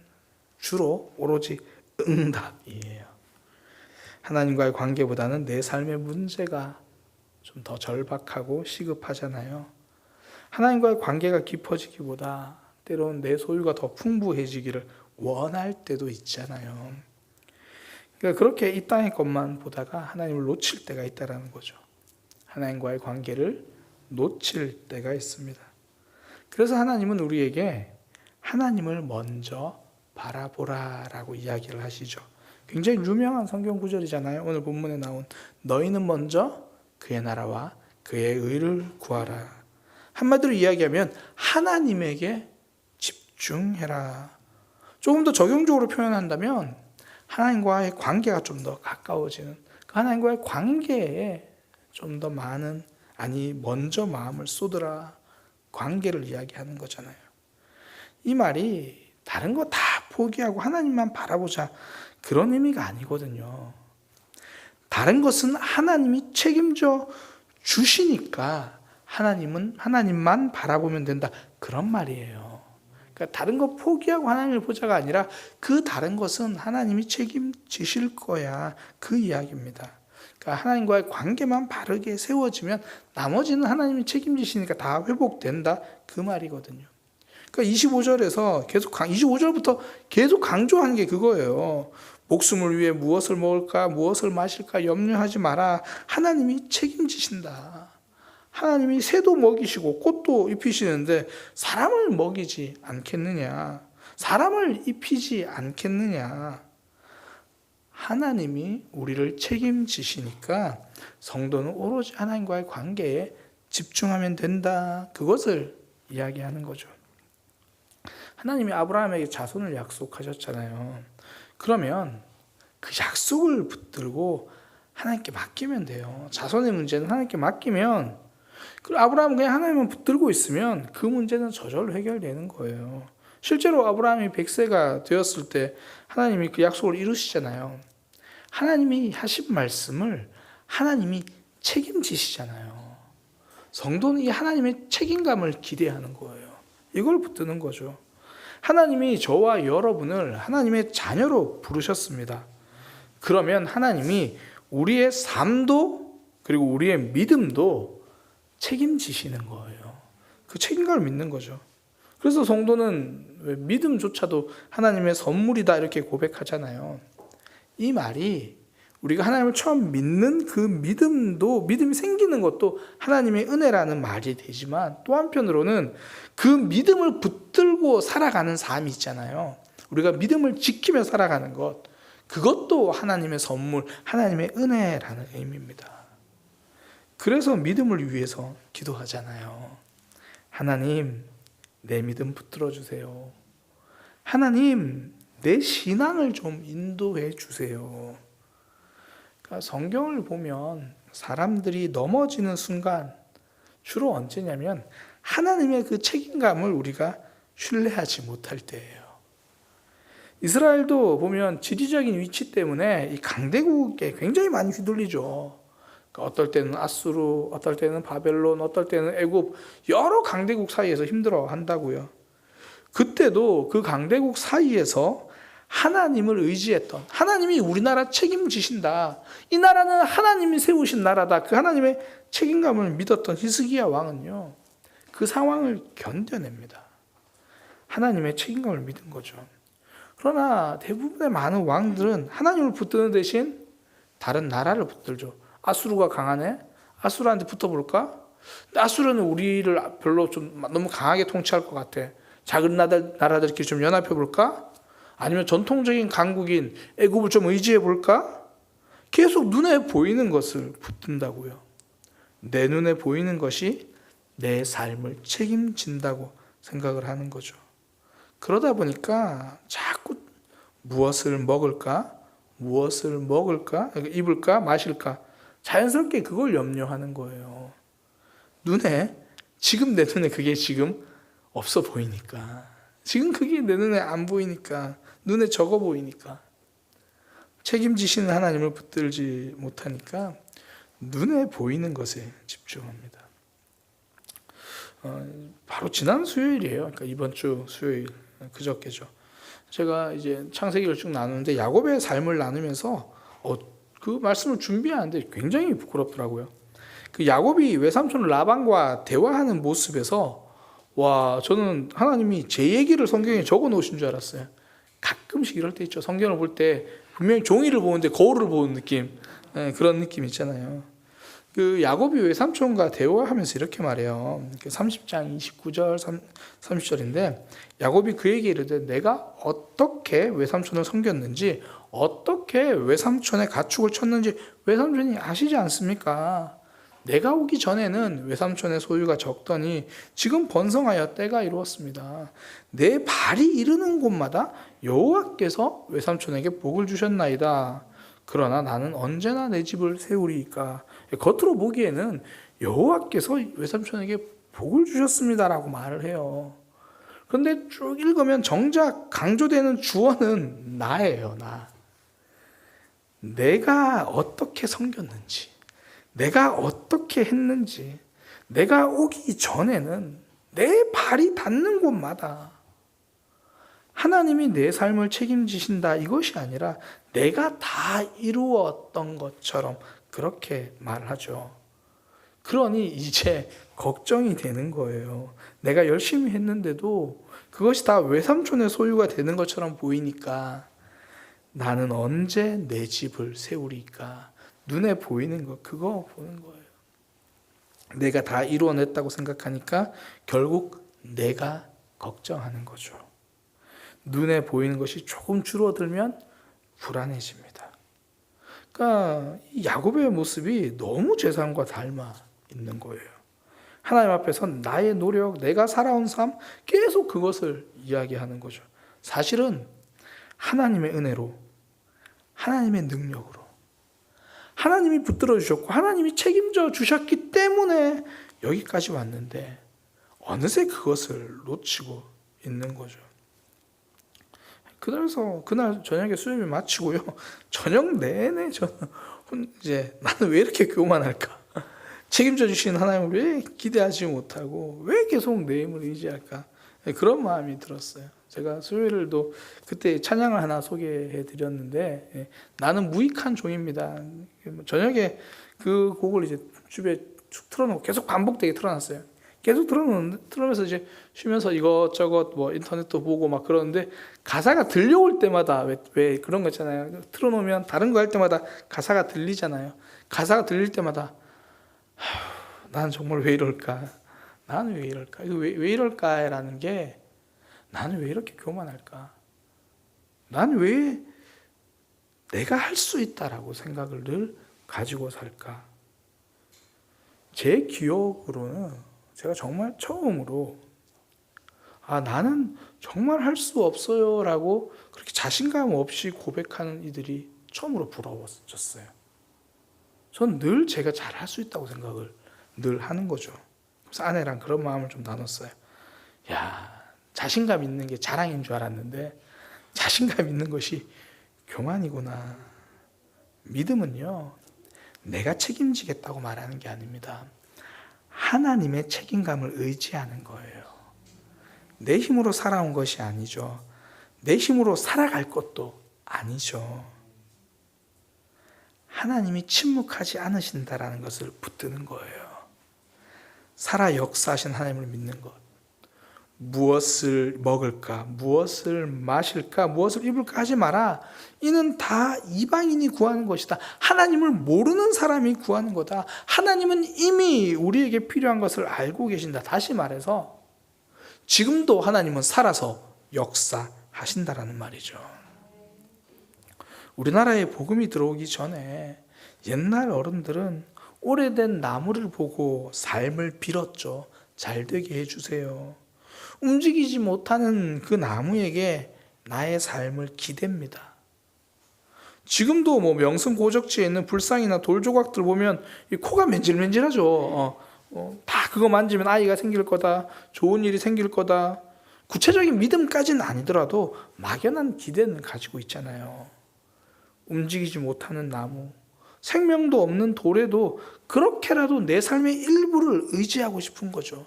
주로 오로지 응답이에요. 하나님과의 관계보다는 내 삶의 문제가 좀 더 절박하고 시급하잖아요. 하나님과의 관계가 깊어지기보다 때로는 내 소유가 더 풍부해지기를 원할 때도 있잖아요. 그러니까 그렇게 이 땅의 것만 보다가 하나님을 놓칠 때가 있다는 거죠. 하나님과의 관계를 놓칠 때가 있습니다. 그래서 하나님은 우리에게 하나님을 먼저 바라보라라고 이야기를 하시죠. 굉장히 유명한 성경 구절이잖아요. 오늘 본문에 나온 너희는 먼저 그의 나라와 그의 의를 구하라. 한마디로 이야기하면 하나님에게 집중해라. 조금 더 적용적으로 표현한다면 하나님과의 관계가 좀 더 가까워지는, 그 하나님과의 관계에 좀 더 많은, 먼저 마음을 쏟으라, 관계를 이야기하는 거잖아요. 이 말이 다른 거 다 포기하고 하나님만 바라보자, 그런 의미가 아니거든요. 다른 것은 하나님이 책임져 주시니까 하나님만 바라보면 된다, 그런 말이에요. 그러니까 다른 거 포기하고 하나님을 보자가 아니라 그 다른 것은 하나님이 책임지실 거야, 그 이야기입니다. 그러니까 하나님과의 관계만 바르게 세워지면 나머지는 하나님이 책임지시니까 다 회복된다, 그 말이거든요. 그러니까 25절부터 계속 강조하는 게 그거예요. 목숨을 위해 무엇을 먹을까, 무엇을 마실까 염려하지 마라. 하나님이 책임지신다. 하나님이 새도 먹이시고 꽃도 입히시는데 사람을 먹이지 않겠느냐, 사람을 입히지 않겠느냐. 하나님이 우리를 책임지시니까 성도는 오로지 하나님과의 관계에 집중하면 된다, 그것을 이야기하는 거죠. 하나님이 아브라함에게 자손을 약속하셨잖아요. 그러면 그 약속을 붙들고 하나님께 맡기면 돼요. 자손의 문제는 하나님께 맡기면, 아브라함은 그냥 하나님만 붙들고 있으면 그 문제는 저절로 해결되는 거예요. 실제로 아브라함이 100세가 되었을 때 하나님이 그 약속을 이루시잖아요. 하나님이 하신 말씀을 하나님이 책임지시잖아요. 성도는 이 하나님의 책임감을 기대하는 거예요. 이걸 붙드는 거죠. 하나님이 저와 여러분을 하나님의 자녀로 부르셨습니다. 그러면 하나님이 우리의 삶도 그리고 우리의 믿음도 책임지시는 거예요. 그 책임감을 믿는 거죠. 그래서 성도는 왜 믿음조차도 하나님의 선물이다 이렇게 고백하잖아요. 이 말이 우리가 하나님을 처음 믿는 그 믿음이 생기는 것도 하나님의 은혜라는 말이 되지만, 또 한편으로는 그 믿음을 붙들고 살아가는 삶이 있잖아요. 우리가 믿음을 지키며 살아가는 것, 그것도 하나님의 선물, 하나님의 은혜라는 의미입니다. 그래서 믿음을 위해서 기도하잖아요. 하나님, 내 믿음 붙들어 주세요. 하나님, 내 신앙을 좀 인도해 주세요. 그러니까 성경을 보면 사람들이 넘어지는 순간 주로 언제냐면 하나님의 그 책임감을 우리가 신뢰하지 못할 때예요. 이스라엘도 보면 지리적인 위치 때문에 이 강대국에 굉장히 많이 휘둘리죠. 그러니까 어떨 때는 아수르, 어떨 때는 바벨론, 어떨 때는 애굽, 여러 강대국 사이에서 힘들어 한다고요. 그때도 그 강대국 사이에서 하나님을 의지했던, 하나님이 우리나라 책임지신다, 이 나라는 하나님이 세우신 나라다, 그 하나님의 책임감을 믿었던 히스기야 왕은요, 그 상황을 견뎌냅니다. 하나님의 책임감을 믿은 거죠. 그러나 대부분의 많은 왕들은 하나님을 붙드는 대신 다른 나라를 붙들죠. 아수르가 강하네? 아수르한테 붙어볼까? 아수르는 우리를 별로 좀 너무 강하게 통치할 것 같아. 작은 나라들끼리 좀 연합해 볼까? 아니면 전통적인 강국인 애굽을 좀 의지해 볼까? 계속 눈에 보이는 것을 붙든다고요. 내 눈에 보이는 것이 내 삶을 책임진다고 생각을 하는 거죠. 그러다 보니까 자꾸 무엇을 먹을까? 입을까? 마실까? 자연스럽게 그걸 염려하는 거예요. 지금 내 눈에 그게 지금 없어 보이니까, 지금 그게 내 눈에 안 보이니까, 눈에 적어 보이니까, 책임지시는 하나님을 붙들지 못하니까 눈에 보이는 것에 집중합니다. 바로 지난 수요일이에요. 그러니까 이번 주 수요일, 그저께죠. 제가 이제 창세기를 쭉 나누는데 야곱의 삶을 나누면서 그 말씀을 준비하는데 굉장히 부끄럽더라고요. 그 야곱이 외삼촌 라반과 대화하는 모습에서 저는 하나님이 제 얘기를 성경에 적어 놓으신 줄 알았어요. 가끔씩 이럴 때 있죠. 성경을 볼 때 분명히 종이를 보는데 거울을 보는 느낌, 그런 느낌 있잖아요. 그 야곱이 외삼촌과 대화하면서 이렇게 말해요. 30장 29절 30절인데 야곱이 그에게 이르되 내가 어떻게 외삼촌을 섬겼는지, 어떻게 외삼촌의 가축을 쳤는지 외삼촌이 아시지 않습니까? 내가 오기 전에는 외삼촌의 소유가 적더니 지금 번성하여 때가 이루었습니다. 내 발이 이르는 곳마다 여호와께서 외삼촌에게 복을 주셨나이다. 그러나 나는 언제나 내 집을 세우리이까. 겉으로 보기에는 여호와께서 외삼촌에게 복을 주셨습니다라고 말을 해요. 그런데 쭉 읽으면 정작 강조되는 주어는 나예요. 나. 내가 어떻게 섬겼는지, 내가 어떻게 했는지, 내가 오기 전에는 내 발이 닿는 곳마다 하나님이 내 삶을 책임지신다, 이것이 아니라 내가 다 이루었던 것처럼 그렇게 말하죠. 그러니 이제 걱정이 되는 거예요. 내가 열심히 했는데도 그것이 다 외삼촌의 소유가 되는 것처럼 보이니까 나는 언제 내 집을 세우리까? 눈에 보이는 거, 그거 보는 거예요. 내가 다 이루어냈다고 생각하니까 결국 내가 걱정하는 거죠. 눈에 보이는 것이 조금 줄어들면 불안해집니다. 그러니까 이 야곱의 모습이 너무 제3과 닮아 있는 거예요. 하나님 앞에서 나의 노력, 내가 살아온 삶, 계속 그것을 이야기하는 거죠. 사실은 하나님의 은혜로, 하나님의 능력으로, 하나님이 붙들어 주셨고 하나님이 책임져 주셨기 때문에 여기까지 왔는데 어느새 그것을 놓치고 있는 거죠. 그래서 그날 저녁에 수요일 마치고요, 저녁 내내 저는 이제 나는 왜 이렇게 교만할까? 책임져 주신 하나님을 왜 기대하지 못하고 왜 계속 내 힘을 의지할까? 그런 마음이 들었어요. 제가 수요일도 그때 찬양을 하나 소개해 드렸는데, 나는 무익한 종입니다. 저녁에 그 곡을 이제 집에 쭉 틀어놓고 계속 반복되게 틀어놨어요. 계속 틀어놓으면서 이제 쉬면서 이것저것 뭐 인터넷도 보고 막 그러는데, 가사가 들려올 때마다 왜 그런 거 있잖아요. 틀어놓으면 다른 거 할 때마다 가사가 들리잖아요. 가사가 들릴 때마다 나는 정말 왜 이럴까? 나는 왜 이럴까? 이거 왜 이럴까라는 게, 나는 왜 이렇게 교만할까? 나는 왜 내가 할 수 있다라고 생각을 늘 가지고 살까? 제 기억으로는 제가 정말 처음으로 나는 정말 할 수 없어요 라고 그렇게 자신감 없이 고백하는 이들이 처음으로 부러웠었어요. 전 늘 제가 잘할 수 있다고 생각을 늘 하는 거죠. 그래서 아내랑 그런 마음을 좀 나눴어요. 야, 자신감 있는 게 자랑인 줄 알았는데 자신감 있는 것이 교만이구나. 믿음은요, 내가 책임지겠다고 말하는 게 아닙니다. 하나님의 책임감을 의지하는 거예요. 내 힘으로 살아온 것이 아니죠. 내 힘으로 살아갈 것도 아니죠. 하나님이 침묵하지 않으신다라는 것을 붙드는 거예요. 살아 역사하신 하나님을 믿는 것. 무엇을 먹을까, 무엇을 마실까, 무엇을 입을까 하지 마라. 이는 다 이방인이 구하는 것이다. 하나님을 모르는 사람이 구하는 거다. 하나님은 이미 우리에게 필요한 것을 알고 계신다. 다시 말해서 지금도 하나님은 살아서 역사하신다라는 말이죠. 우리나라에 복음이 들어오기 전에 옛날 어른들은 오래된 나무를 보고 삶을 빌었죠. 잘 되게 해주세요. 움직이지 못하는 그 나무에게 나의 삶을 기댑니다. 지금도 뭐 명승 고적지에 있는 불상이나 돌 조각들 보면 이 코가 맨질맨질하죠. 다 그거 만지면 아이가 생길 거다, 좋은 일이 생길 거다. 구체적인 믿음까지는 아니더라도 막연한 기대는 가지고 있잖아요. 움직이지 못하는 나무, 생명도 없는 돌에도 그렇게라도 내 삶의 일부를 의지하고 싶은 거죠.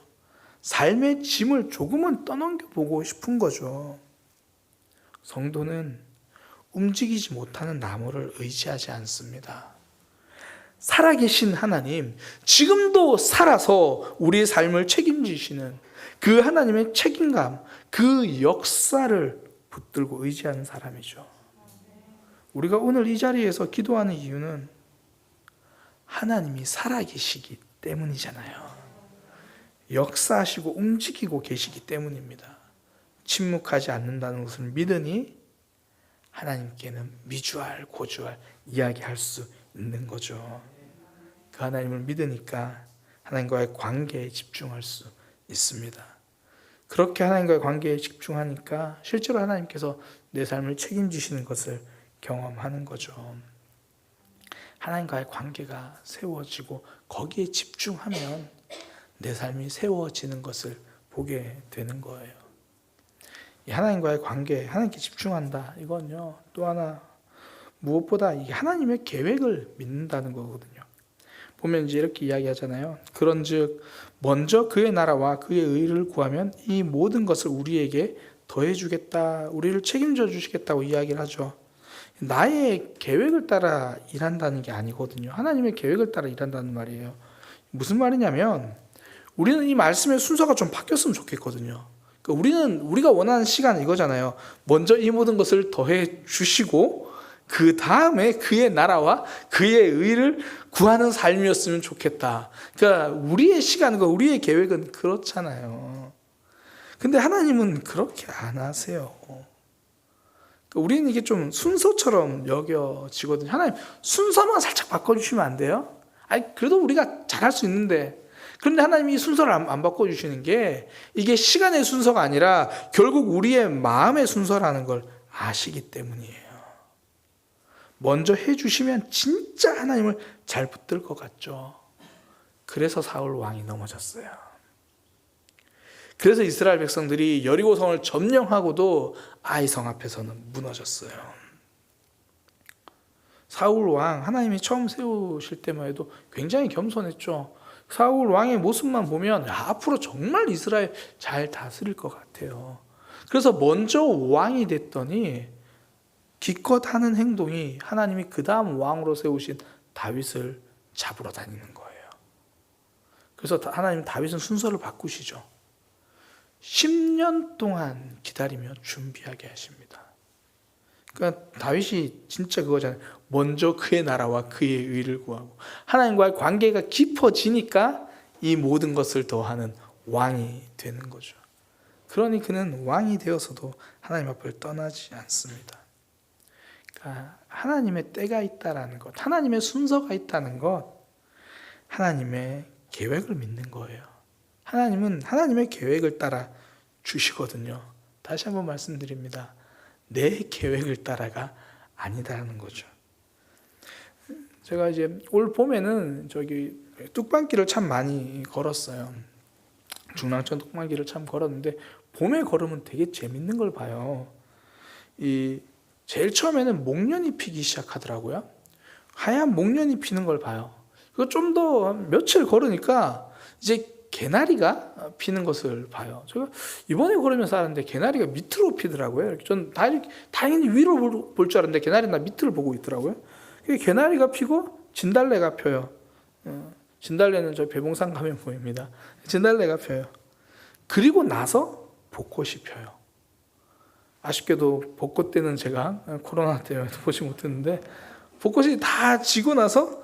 삶의 짐을 조금은 떠넘겨 보고 싶은 거죠. 성도는 움직이지 못하는 나무를 의지하지 않습니다. 살아계신 하나님, 지금도 살아서 우리의 삶을 책임지시는 그 하나님의 책임감, 그 역사를 붙들고 의지하는 사람이죠. 우리가 오늘 이 자리에서 기도하는 이유는 하나님이 살아계시기 때문이잖아요. 역사하시고 움직이고 계시기 때문입니다. 침묵하지 않는다는 것을 믿으니 하나님께는 미주알 고주알 이야기할 수 있는 거죠. 그 하나님을 믿으니까 하나님과의 관계에 집중할 수 있습니다. 그렇게 하나님과의 관계에 집중하니까 실제로 하나님께서 내 삶을 책임지시는 것을 경험하는 거죠. 하나님과의 관계가 세워지고 거기에 집중하면 내 삶이 세워지는 것을 보게 되는 거예요. 이 하나님과의 관계, 하나님께 집중한다. 이건요, 또 하나 무엇보다 이 하나님의 계획을 믿는다는 거거든요. 보면 이제 이렇게 이야기하잖아요. 그런즉 먼저 그의 나라와 그의 의를 구하면 이 모든 것을 우리에게 더해 주겠다. 우리를 책임져 주시겠다고 이야기를 하죠. 나의 계획을 따라 일한다는 게 아니거든요. 하나님의 계획을 따라 일한다는 말이에요. 무슨 말이냐면 우리는 이 말씀의 순서가 좀 바뀌었으면 좋겠거든요. 그러니까 우리가 원하는 시간 이거잖아요. 먼저 이 모든 것을 더해 주시고 그 다음에 그의 나라와 그의 의를 구하는 삶이었으면 좋겠다. 그러니까 우리의 시간과 우리의 계획은 그렇잖아요. 근데 하나님은 그렇게 안 하세요. 그러니까 우리는 이게 좀 순서처럼 여겨지거든요. 하나님 순서만 살짝 바꿔주시면 안 돼요? 아니 그래도 우리가 잘할 수 있는데. 그런데 하나님이 순서를 안 바꿔주시는 게 이게 시간의 순서가 아니라 결국 우리의 마음의 순서라는 걸 아시기 때문이에요. 먼저 해주시면 진짜 하나님을 잘 붙들 것 같죠. 그래서 사울 왕이 넘어졌어요. 그래서 이스라엘 백성들이 여리고성을 점령하고도 아이 성 앞에서는 무너졌어요. 사울 왕 하나님이 처음 세우실 때만 해도 굉장히 겸손했죠. 사울 왕의 모습만 보면 앞으로 정말 이스라엘 잘 다스릴 것 같아요. 그래서 먼저 왕이 됐더니 기껏 하는 행동이 하나님이 그 다음 왕으로 세우신 다윗을 잡으러 다니는 거예요. 그래서 하나님 다윗은 순서를 바꾸시죠. 10년 동안 기다리며 준비하게 하십니다. 그러니까 다윗이 진짜 그거잖아요. 먼저 그의 나라와 그의 의를 구하고 하나님과의 관계가 깊어지니까 이 모든 것을 더하는 왕이 되는 거죠. 그러니 그는 왕이 되어서도 하나님 앞을 떠나지 않습니다. 그러니까 하나님의 때가 있다라는 것, 하나님의 순서가 있다는 것, 하나님의 계획을 믿는 거예요. 하나님은 하나님의 계획을 따라 주시거든요. 다시 한번 말씀드립니다. 내 계획을 따라가 아니다라는 거죠. 제가 이제 올 봄에는 저기 뚝방길을 참 많이 걸었어요. 중랑천 뚝방길을 참 걸었는데 봄에 걸으면 되게 재밌는 걸 봐요. 제일 처음에는 목련이 피기 시작하더라고요. 하얀 목련이 피는 걸 봐요. 그거 좀 더 며칠 걸으니까 이제 개나리가 피는 것을 봐요. 제가 이번에 걸으면서 알았는데 개나리가 밑으로 피더라고요. 전 당연히 위로 볼 줄 알았는데 개나리는 나 밑을 보고 있더라고요. 개나리가 피고 진달래가 펴요. 진달래는 저 배봉산 가면 보입니다. 진달래가 펴요. 그리고 나서 벚꽃이 펴요. 아쉽게도 벚꽃 때는 제가 코로나 때문에 보지 못했는데 벚꽃이 다 지고 나서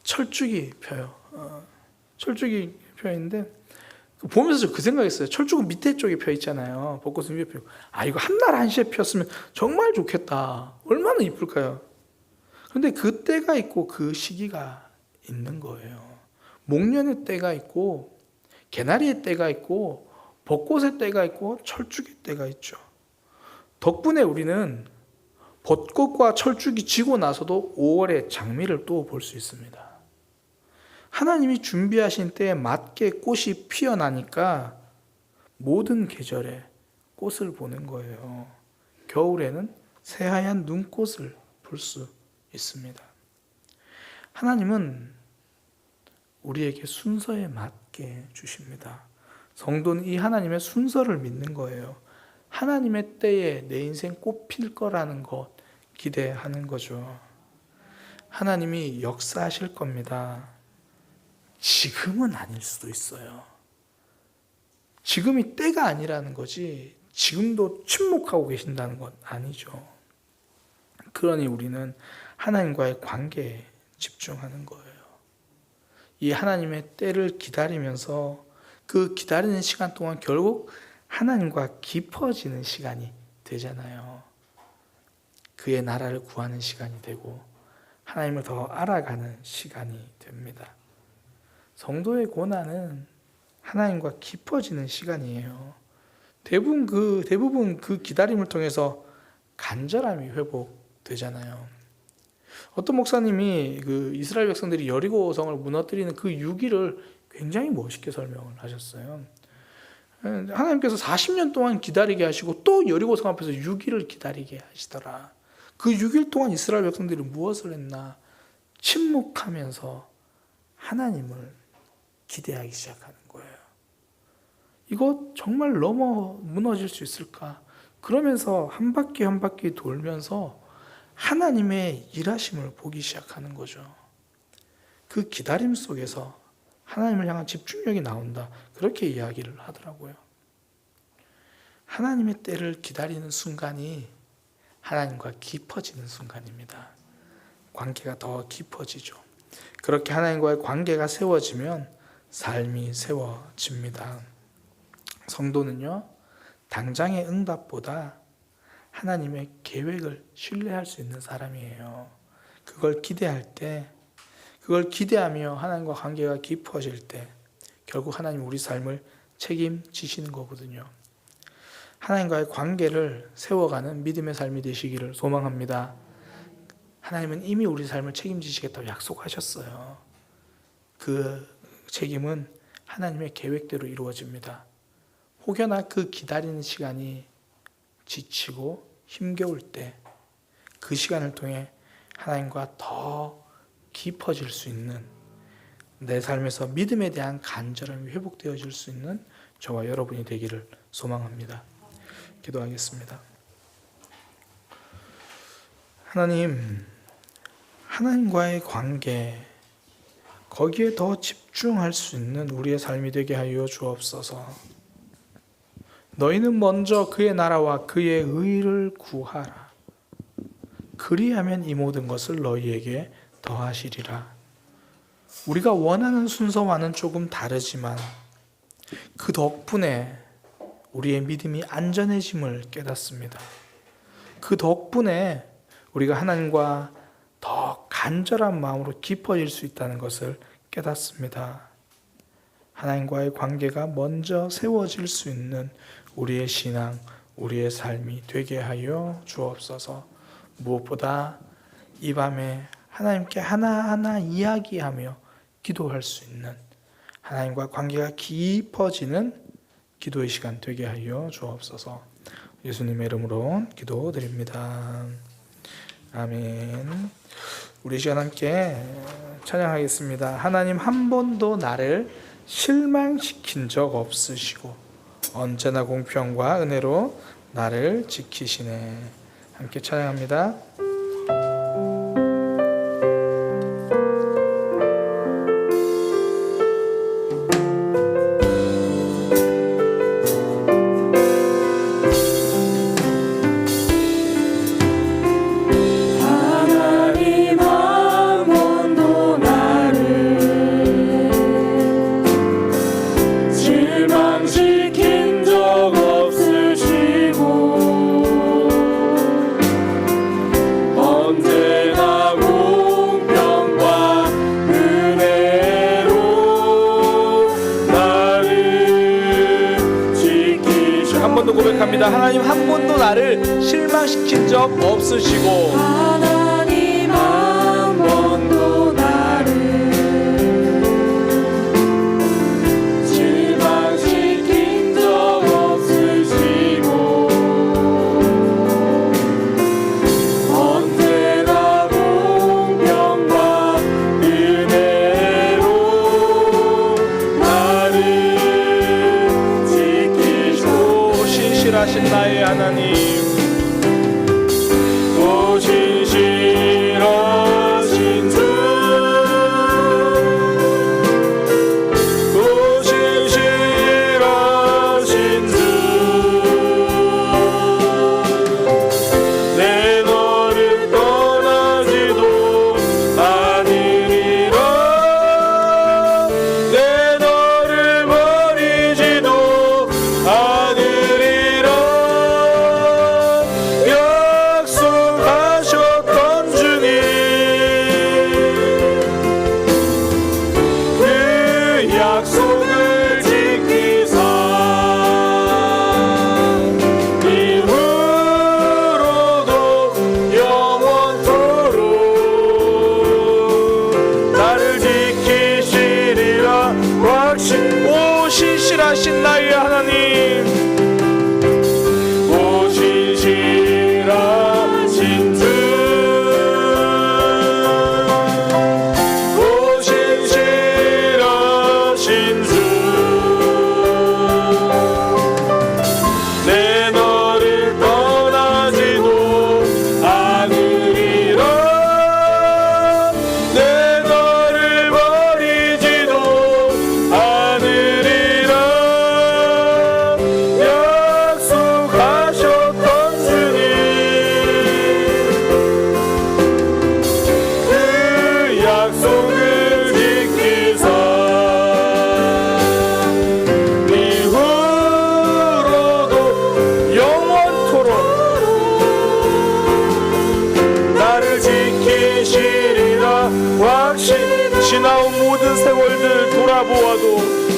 철쭉이 펴요. 철쭉이 펴 있는데 보면서 그 생각했어요. 철쭉은 밑에 쪽에 펴 있잖아요. 벚꽃은 위에 펴고 이거 한날 한시에 폈으면 정말 좋겠다. 얼마나 이쁠까요? 그런데 그 때가 있고 그 시기가 있는 거예요. 목련의 때가 있고 개나리의 때가 있고 벚꽃의 때가 있고 철쭉의 때가 있죠. 덕분에 우리는 벚꽃과 철쭉이 지고 나서도 5월의 장미를 또 볼 수 있습니다. 하나님이 준비하신 때에 맞게 꽃이 피어나니까 모든 계절에 꽃을 보는 거예요. 겨울에는 새하얀 눈꽃을 볼 수 있습니다. 하나님은 우리에게 순서에 맞게 주십니다. 성도는 이 하나님의 순서를 믿는 거예요. 하나님의 때에 내 인생 꽃 필 거라는 것 기대하는 거죠. 하나님이 역사하실 겁니다. 지금은 아닐 수도 있어요. 지금이 때가 아니라는 거지 지금도 침묵하고 계신다는 건 아니죠. 그러니 우리는 하나님과의 관계에 집중하는 거예요. 이 하나님의 때를 기다리면서 그 기다리는 시간 동안 결국 하나님과 깊어지는 시간이 되잖아요. 그의 나라를 구하는 시간이 되고 하나님을 더 알아가는 시간이 됩니다. 성도의 고난은 하나님과 깊어지는 시간이에요. 대부분 그 기다림을 통해서 간절함이 회복되잖아요. 어떤 목사님이 그 이스라엘 백성들이 여리고성을 무너뜨리는 그 6일을 굉장히 멋있게 설명을 하셨어요. 하나님께서 40년 동안 기다리게 하시고 또 여리고성 앞에서 6일을 기다리게 하시더라. 그 6일 동안 이스라엘 백성들이 무엇을 했나? 침묵하면서 하나님을 기대하기 시작하는 거예요. 이거 정말 넘어 무너질 수 있을까? 그러면서 한 바퀴 한 바퀴 돌면서 하나님의 일하심을 보기 시작하는 거죠. 그 기다림 속에서 하나님을 향한 집중력이 나온다. 그렇게 이야기를 하더라고요. 하나님의 때를 기다리는 순간이 하나님과 깊어지는 순간입니다. 관계가 더 깊어지죠. 그렇게 하나님과의 관계가 세워지면 삶이 세워집니다. 성도는요, 당장의 응답보다 하나님의 계획을 신뢰할 수 있는 사람이에요. 그걸 기대할 때, 그걸 기대하며 하나님과 관계가 깊어질 때 결국 하나님 우리 삶을 책임지시는 거거든요. 하나님과의 관계를 세워가는 믿음의 삶이 되시기를 소망합니다. 하나님은 이미 우리 삶을 책임지시겠다고 약속하셨어요. 그 책임은 하나님의 계획대로 이루어집니다. 혹여나 그 기다리는 시간이 지치고 힘겨울 때 그 시간을 통해 하나님과 더 깊어질 수 있는, 내 삶에서 믿음에 대한 간절함이 회복되어질 수 있는 저와 여러분이 되기를 소망합니다. 기도하겠습니다. 하나님과의 관계, 거기에 더 집중할 수 있는 우리의 삶이 되게 하여 주옵소서. 너희는 먼저 그의 나라와 그의 의를 구하라. 그리하면 이 모든 것을 너희에게 더하시리라. 우리가 원하는 순서와는 조금 다르지만 그 덕분에 우리의 믿음이 안전해짐을 깨닫습니다. 그 덕분에 우리가 하나님과 더 간절한 마음으로 깊어질 수 있다는 것을 깨닫습니다. 하나님과의 관계가 먼저 세워질 수 있는 우리의 신앙, 우리의 삶이 되게 하여 주옵소서. 무엇보다 이 밤에 하나님께 하나하나 이야기하며 기도할 수 있는, 하나님과 관계가 깊어지는 기도의 시간 되게 하여 주옵소서. 예수님의 이름으로 기도드립니다. 아멘. 우리 시간 함께 찬양하겠습니다. 하나님 한 번도 나를 실망시킨 적 없으시고 언제나 공평과 은혜로 나를 지키시네. 함께 찬양합니다. 고백합니다. 하나님 한 번도 나를 실망시킨 적 없으시고 하나님 한 번도 나를 실망시킨 적 없으시고 언제나 공평과 은혜로 나를 신실하신 나의 하나님, 오 신실하신 주, 오 신실하신 주, 내 너를 떠나지도 않으리라, 내 너를 버리지도 않으리라. 약속하셨던 주님, 그 약속을 지키사 이후로도 영원토록 나를 지키시리라 확신. 오 신실하신 나의 하나님,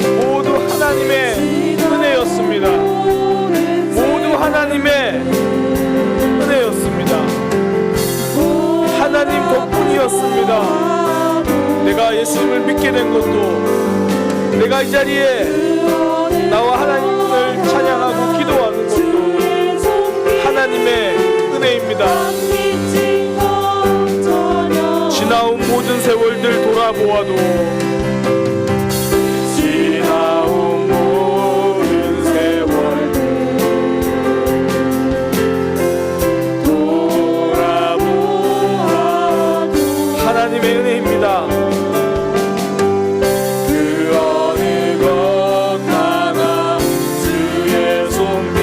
모두 하나님의 은혜였습니다. 모두 하나님의 은혜였습니다. 하나님 덕분이었습니다. 내가 예수님을 믿게 된 것도, 내가 이 자리에 나와 하나님을 찬양하고 기도하는 것도 하나님의 은혜입니다. 지나온 모든 세월들 돌아보아도, 지나온 모든 세월들 돌아보아도 하나님의 은혜입니다. 그 어느 것 하나 주의 손길.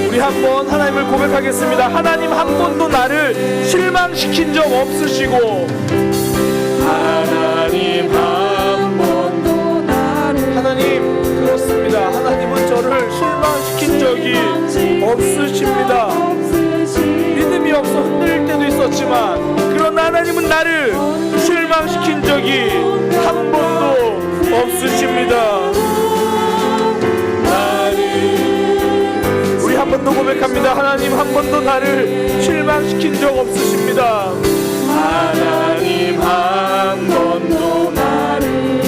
우리 한번 하나님을 고백하겠습니다. 하나님 한 번도 나를 실망시킨 적 없으시고, 하나님 한 번도 나를, 하나님 그렇습니다. 하나님은 저를 실망시킨 적이 없으십니다. 믿음이 없어 흔들릴 때도 있었지만, 그러나 하나님은 나를 실망시킨 적이 한 번도 없으십니다. 우리 한 번 더 고백합니다. 하나님 한 번도 나를 실망시킨 적 없으십니다. 하나님 한 번도 나를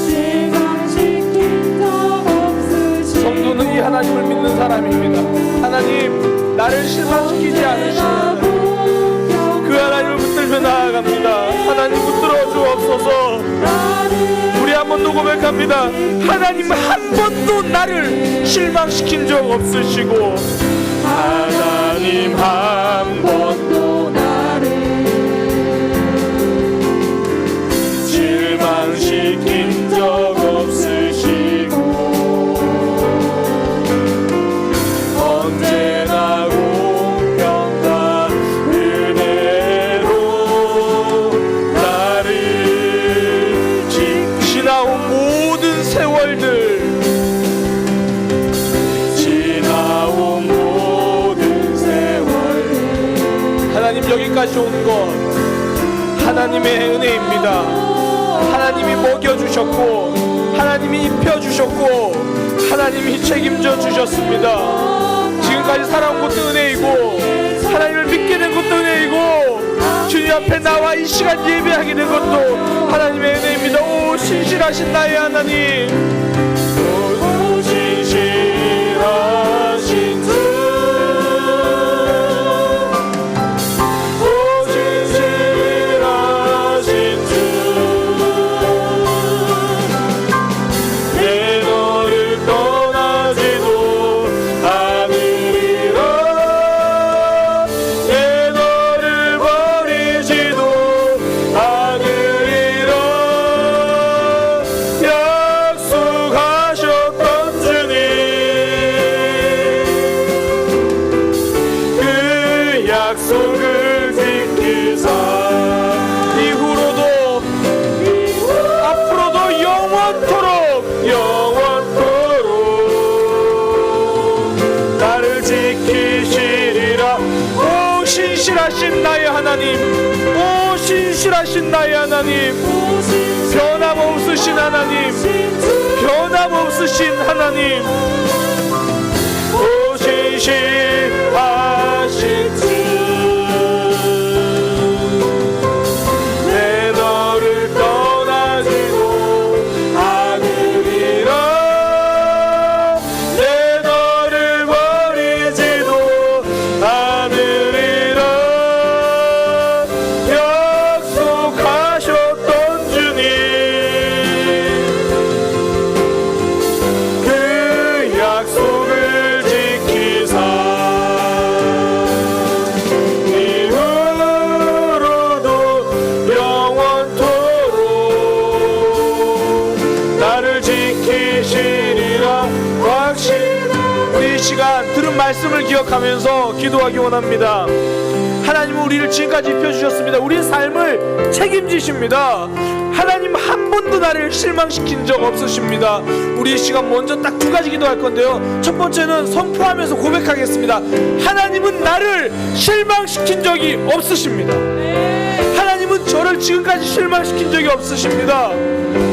실망시킨 적 없으십니다. 성도는 이 하나님을 믿는 사람입니다. 하나님 나를 실망시키지 않으시는 그 하나님을 붙들며 나아갑니다. 하나님 붙들어 주옵소서. 우리 한 번 더 고백합니다. 하나님 한 번도 나를 실망시킨 적 없으시고, 하나님 한 번도 나를 실망시킨 적 없으시고, 언제나 공평과 은혜로 나를 지나온 모든 세월들, 지나온 모든 세월, 하나님 여기까지 온 것 하나님의 은혜입니다. 하나님이 먹여주셨고, 하나님이 입혀주셨고, 하나님이 책임져 주셨습니다. 지금까지 살아온 것도 은혜이고, 하나님을 믿게 된 것도 은혜이고, 주님 앞에 나와 이 시간 예배하게 된 것도 하나님의 은혜입니다. 오 신실하신 나의 하나님, 오 신실하신 주, 오 신실하신 주, 내 너를 떠나지도 않으리라, 내 너를 버리지도 않으리라 약속하셨던 주님, 그 약속을 지키사 이후로도 앞으로도 영원토록 나를 지키시리라. 오 신실하신 나의 하나님, 오 신실하신 나의 하나님, 변함없으신 하나님, 변함없으신 하나님, 오 신실하신 주, 내 너를 떠나지도 않으리라, 내 너를 버리지도 않으리라 약속하셨던 주님, 그 약속을 지키사 이후로도 영원토록 나를 지키시리라 확신. 우리 이 시간 들은 말씀을 기억하면서 기도하기 원합니다. 하나님은 우리를 지금까지 입혀주셨습니다. 우리의 삶을 책임지십니다. 하나님 한 번도 나를 실망시킨 적 없으십니다. 우리 이 시간 먼저 딱 두 가지 기도할 건데요. 첫 번째는 선포하면서 고백하겠습니다. 하나님은 나를 실망시킨 적이 없으십니다. 하나님은 저를 지금까지 실망시킨 적이 없으십니다.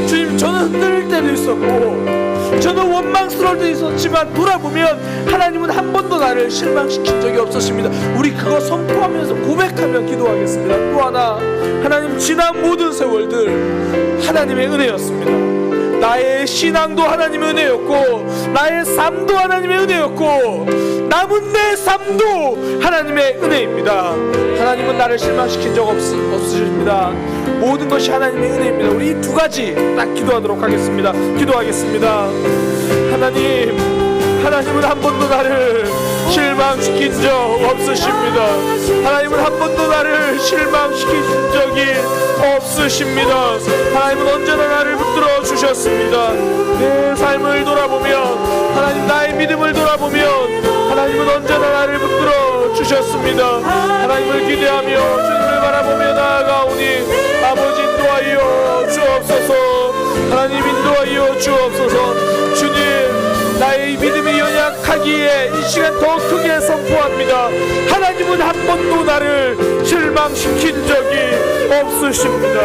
주님, 저는 흔들릴 때도 있었고 저는 원망스러울 때도 있었지만 돌아보면 하나님은 한 번도 나를 실망시킨 적이 없으십니다. 우리 그거 선포하면서 고백하며 기도하겠습니다. 또 하나, 하나님, 지난 모든 세월들 하나님의 은혜였습니다. 나의 신앙도 하나님의 은혜였고 나의 삶도 하나님의 은혜였고 남은 내 삶도 하나님의 은혜입니다. 하나님은 나를 실망시킨 적 없으십니다. 모든 것이 하나님의 은혜입니다. 우리 이 두 가지 딱 기도하도록 하겠습니다. 기도하겠습니다. 하나님은 한 번도 나를 실망시킨 적 없으십니다. 하나님은 한 번도 나를 실망시킨 적이 없으십니다. 하나님은 언제나 나를 붙들어 주셨습니다. 내 삶을 돌아보면, 하나님, 나의 믿음을 돌아보면 하나님은 언제나 나를 붙들어 주셨습니다. 하나님을 기대하며 주님을 바라보며 나아가오니 아버지 인도하여 주옵소서. 하나님 인도하여 주옵소서. 주님, 나의 믿음이 연약하기에 이 시간 더 크게 선포합니다. 하나님은 한 번도 나를 실망시킨 적이 없으십니다.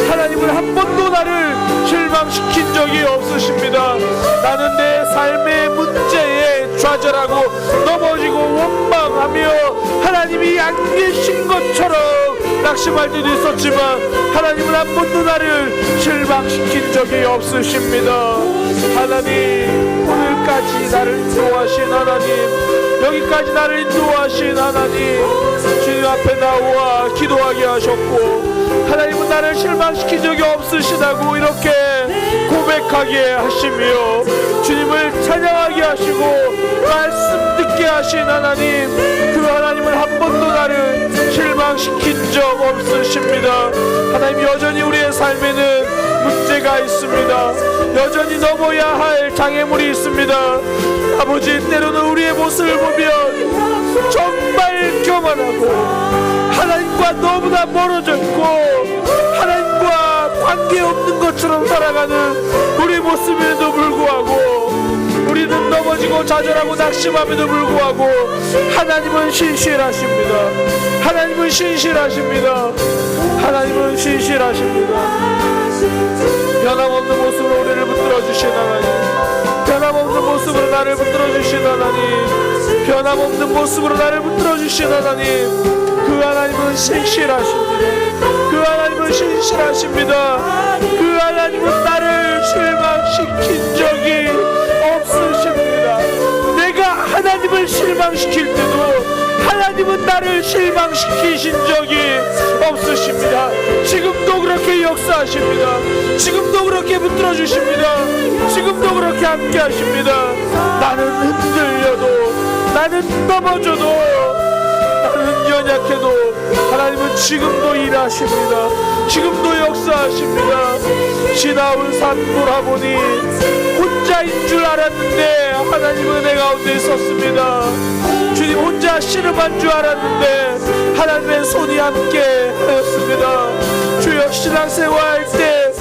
하나님은 한 번도 나를 실망시킨 적이 없으십니다. 나는 내 삶의 문제에 좌절하고 넘어지고 원망하며 하나님이 안 계신 것처럼 낙심할 때도 있었지만 하나님은 한 번도 나를 실망시킨 적이 없으십니다. 하나님, 오늘까지 나를 인도하신 하나님, 여기까지 나를 인도하신 하나님, 주님 앞에 나와 기도하게 하셨고 하나님은 나를 실망시킨 적이 없으시다고 이렇게 고백하게 하시며 주님을 찬양하게 하시고 말씀 듣게 하신 하나님, 그 하나님은 한 번도 나를 실망시킨 적 없으십니다. 하나님, 여전히 우리의 삶에는 문제가 있습니다. 여전히 넘어야 할 장애물이 있습니다. 아버지, 때로는 우리의 모습을 보면 정말 교만하고 하나님과 너무나 멀어져 있고 하나님과 관계없는 것처럼 살아가는 우리 모습에도 불구하고 우리는 넘어지고 좌절하고 낙심함에도 불구하고 하나님은 신실하십니다. 하나님은 신실하십니다. 하나님은 신실하십니다. 변함없는 모습으로 우리를 붙들어주신 하나님, 변함없는 모습으로 나를 붙들어주신 하나님, 변함없는 모습으로 나를 붙들어주신 하나님, 그 하나님은 신실하십니다. 그 하나님은 신실하십니다. 그 하나님은 나를 실망시킨 적이 없으십니다. 내가 하나님을 실망시킬 때도 하나님은 나를 실망시키신 적이 없으십니다. 지금도 그렇게 역사하십니다. 지금도 그렇게 붙들어주십니다. 지금도 그렇게 함께 하십니다. 나는 흔들려도, 나는 넘어져도, 나는 연약해도 하나님은 지금도 일하십니다. 지금도 역사하십니다. 지나온 삶 돌아보니 혼자인 줄 알았는데 하나님은 내 가운데 있었습니다. 주님, 혼자 씨름한 줄 알았는데 하나님의 손이 함께 하였습니다. 주여, 신앙생활 할 때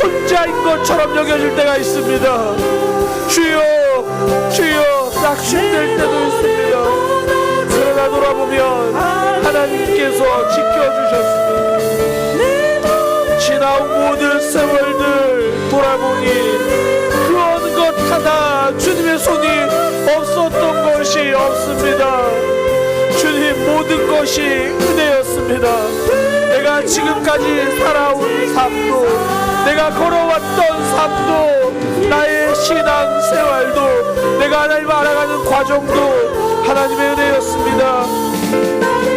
혼자인 것처럼 여겨질 때가 있습니다. 주여, 주여, 낙심될 때도 있습니다. 그러나 돌아보면 하나님께서 지켜주셨습니다. 지나온 모든 세월들 돌아보니 그 어느 것 하나 주님의 손이 없었던 것이 없습니다. 주님, 모든 것이 은혜였습니다. 내가 지금까지 살아온 삶도, 내가 걸어왔던 삶도, 나의 신앙 생활도, 내가 하나님을 알아가는 과정도 하나님의 은혜였습니다.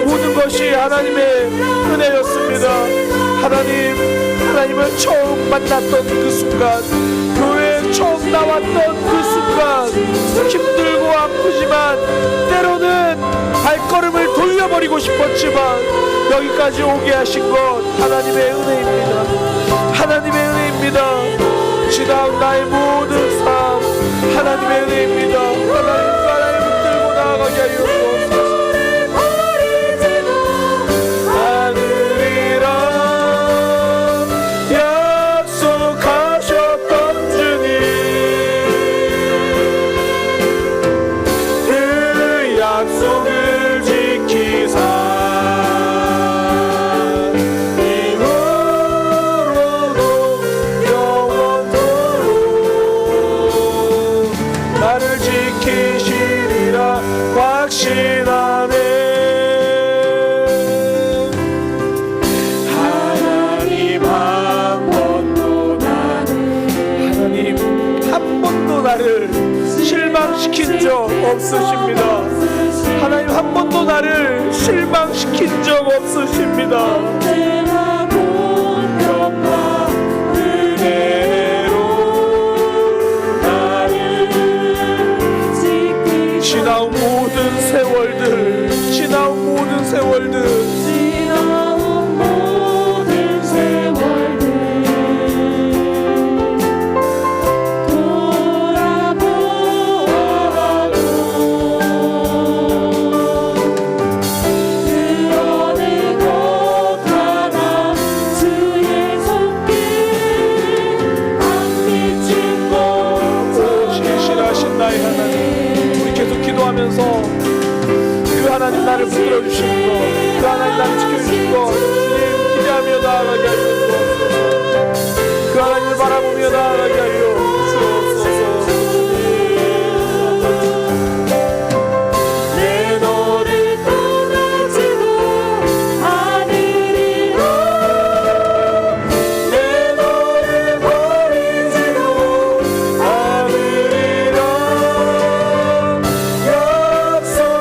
모든 것이 하나님의 은혜였습니다. 하나님을 처음 만났던 그 순간, 교회에 처음 나왔던 그 순간, 힘들고 아프지만 때로는 발걸음을 돌려버리고 싶었지만 여기까지 오게 하신 것 하나님의 은혜입니다. 하나님의 은혜입니다. 지나온 나의 모든 삶 하나님의 은혜입니다. 하나님 붙들고 나아가게 하여 주옵소서. 약속을 지키사 이곳 실망시킨 적 없으십니다. 하나님 한 번도 나를 실망시킨 적 없으십니다. 지나온 모든 세월들, 지나온 모든 세월들, 지나온 모든 세월들 돌아보아도 그어낸 것 하나 주의 손길 안 비춘 것 신실하신 나의 하나님, 계속 기도하면서 그 하나님 나를 붙들어 주시는 것, 그 하나님 나를 지켜주시는 것 주님 기대하며 나아가게 하여 주옵소서. 그 하나님을 바라보며 나아가게 하여 주옵소서. 내 너를 떠나지도 않으리라 내 너를 버리지도 않으리라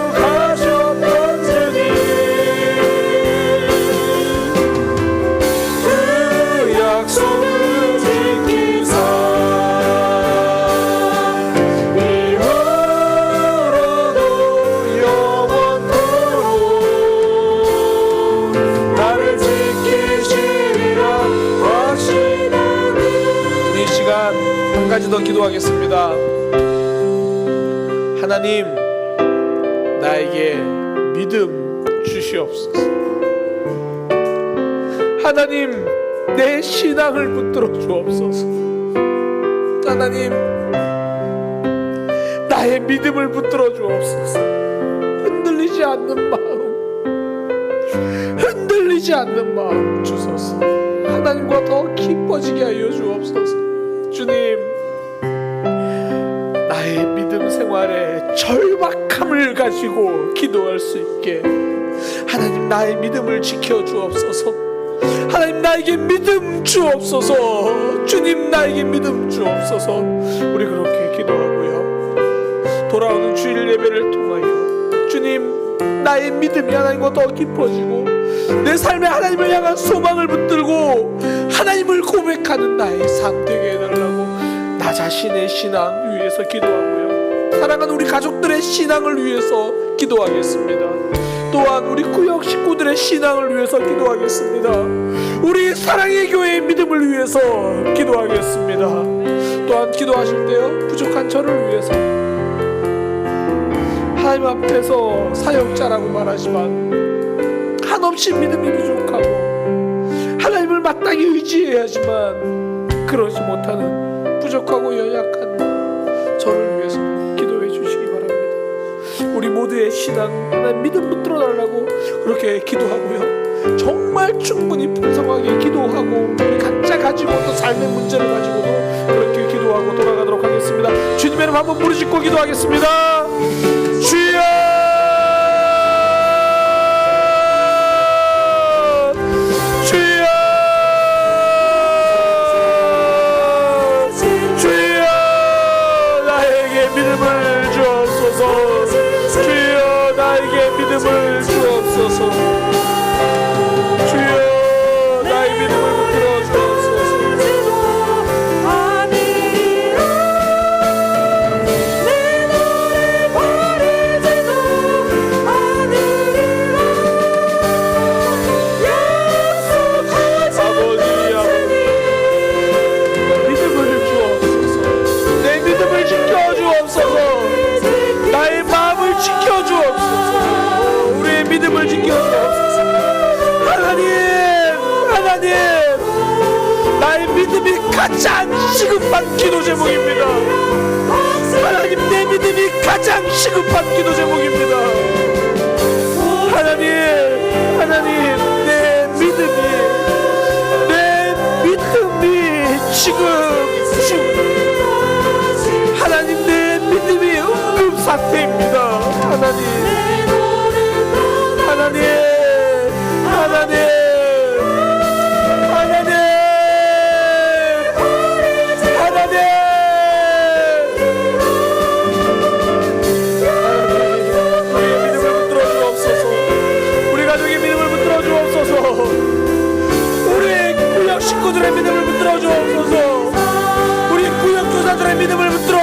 약속하셨던 주님, 그 약속을 지키사 이후로도 영원토록 나를 지키시리라 확신하는. 이 시간 한 가지 더 기도하겠습니다. 하나님, 나에게 믿음 주시옵소서. 하나님, 내 신앙을 붙들어 주옵소서. 하나님, 나의 믿음을 붙들어 주옵소서. 흔들리지 않는 마음, 흔들리지 않는 마음 주소서. 하나님과 더 깊어지게 하여 주옵소서. 주님, 나의 믿음 생활에 절박함을 가지고 기도할 수 있게 하나님 나의 믿음을 지켜 주옵소서. 하나님 나에게 믿음 주옵소서. 주님 나에게 믿음 주옵소서. 우리 그렇게 기도하고요, 돌아오는 주일 예배를 통하여 주님 나의 믿음이 하나님과 더 깊어지고 내 삶에 하나님을 향한 소망을 붙들고 하나님을 고백하는 나의 삶 되게 해달라고 나 자신의 신앙 위해서 기도하고요, 사랑하는 우리 가족들의 신앙을 위해서 기도하겠습니다. 또한 우리 구역 식구들의 신앙을 위해서 기도하겠습니다. 우리 사랑의 교회의 믿음을 위해서 기도하겠습니다. 또한 기도하실 때요, 부족한 저를 위해서 하나님 앞에서 사역자라고 말하지만 한없이 믿음이 부족하고 하나님을 마땅히 의지해야지만 그러지 못하는 부족하고 연약한 저를 위해서 기도해 주시기 바랍니다. 우리 모두의 신앙 하나님 믿음 붙들어 달라고 그렇게 기도하고요, 정말 충분히 풍성하게 기도하고 우리 각자 가지고 또 삶의 문제를 가지고도 그렇게 기도하고 돌아가도록 하겠습니다. 주님의 이름 한번 부르짖고 기도하겠습니다. 주여, 주여, 주여, 나에게 믿음을 주옵소서. 주여, 나에게 믿음을 주옵소서. 주여, 나의 믿음을 붙들어 주옵소서. 믿음을 지켜주옵소서. 하나님, 나의 믿음이 가장 시급한 기도 제목입니다. 하나님, 내 믿음이 가장 시급한 기도 제목입니다. 하나님, 내 믿음이 지금 하나님, 내 믿음이 응급 상태입니다. 하나님, 믿음을 붙들어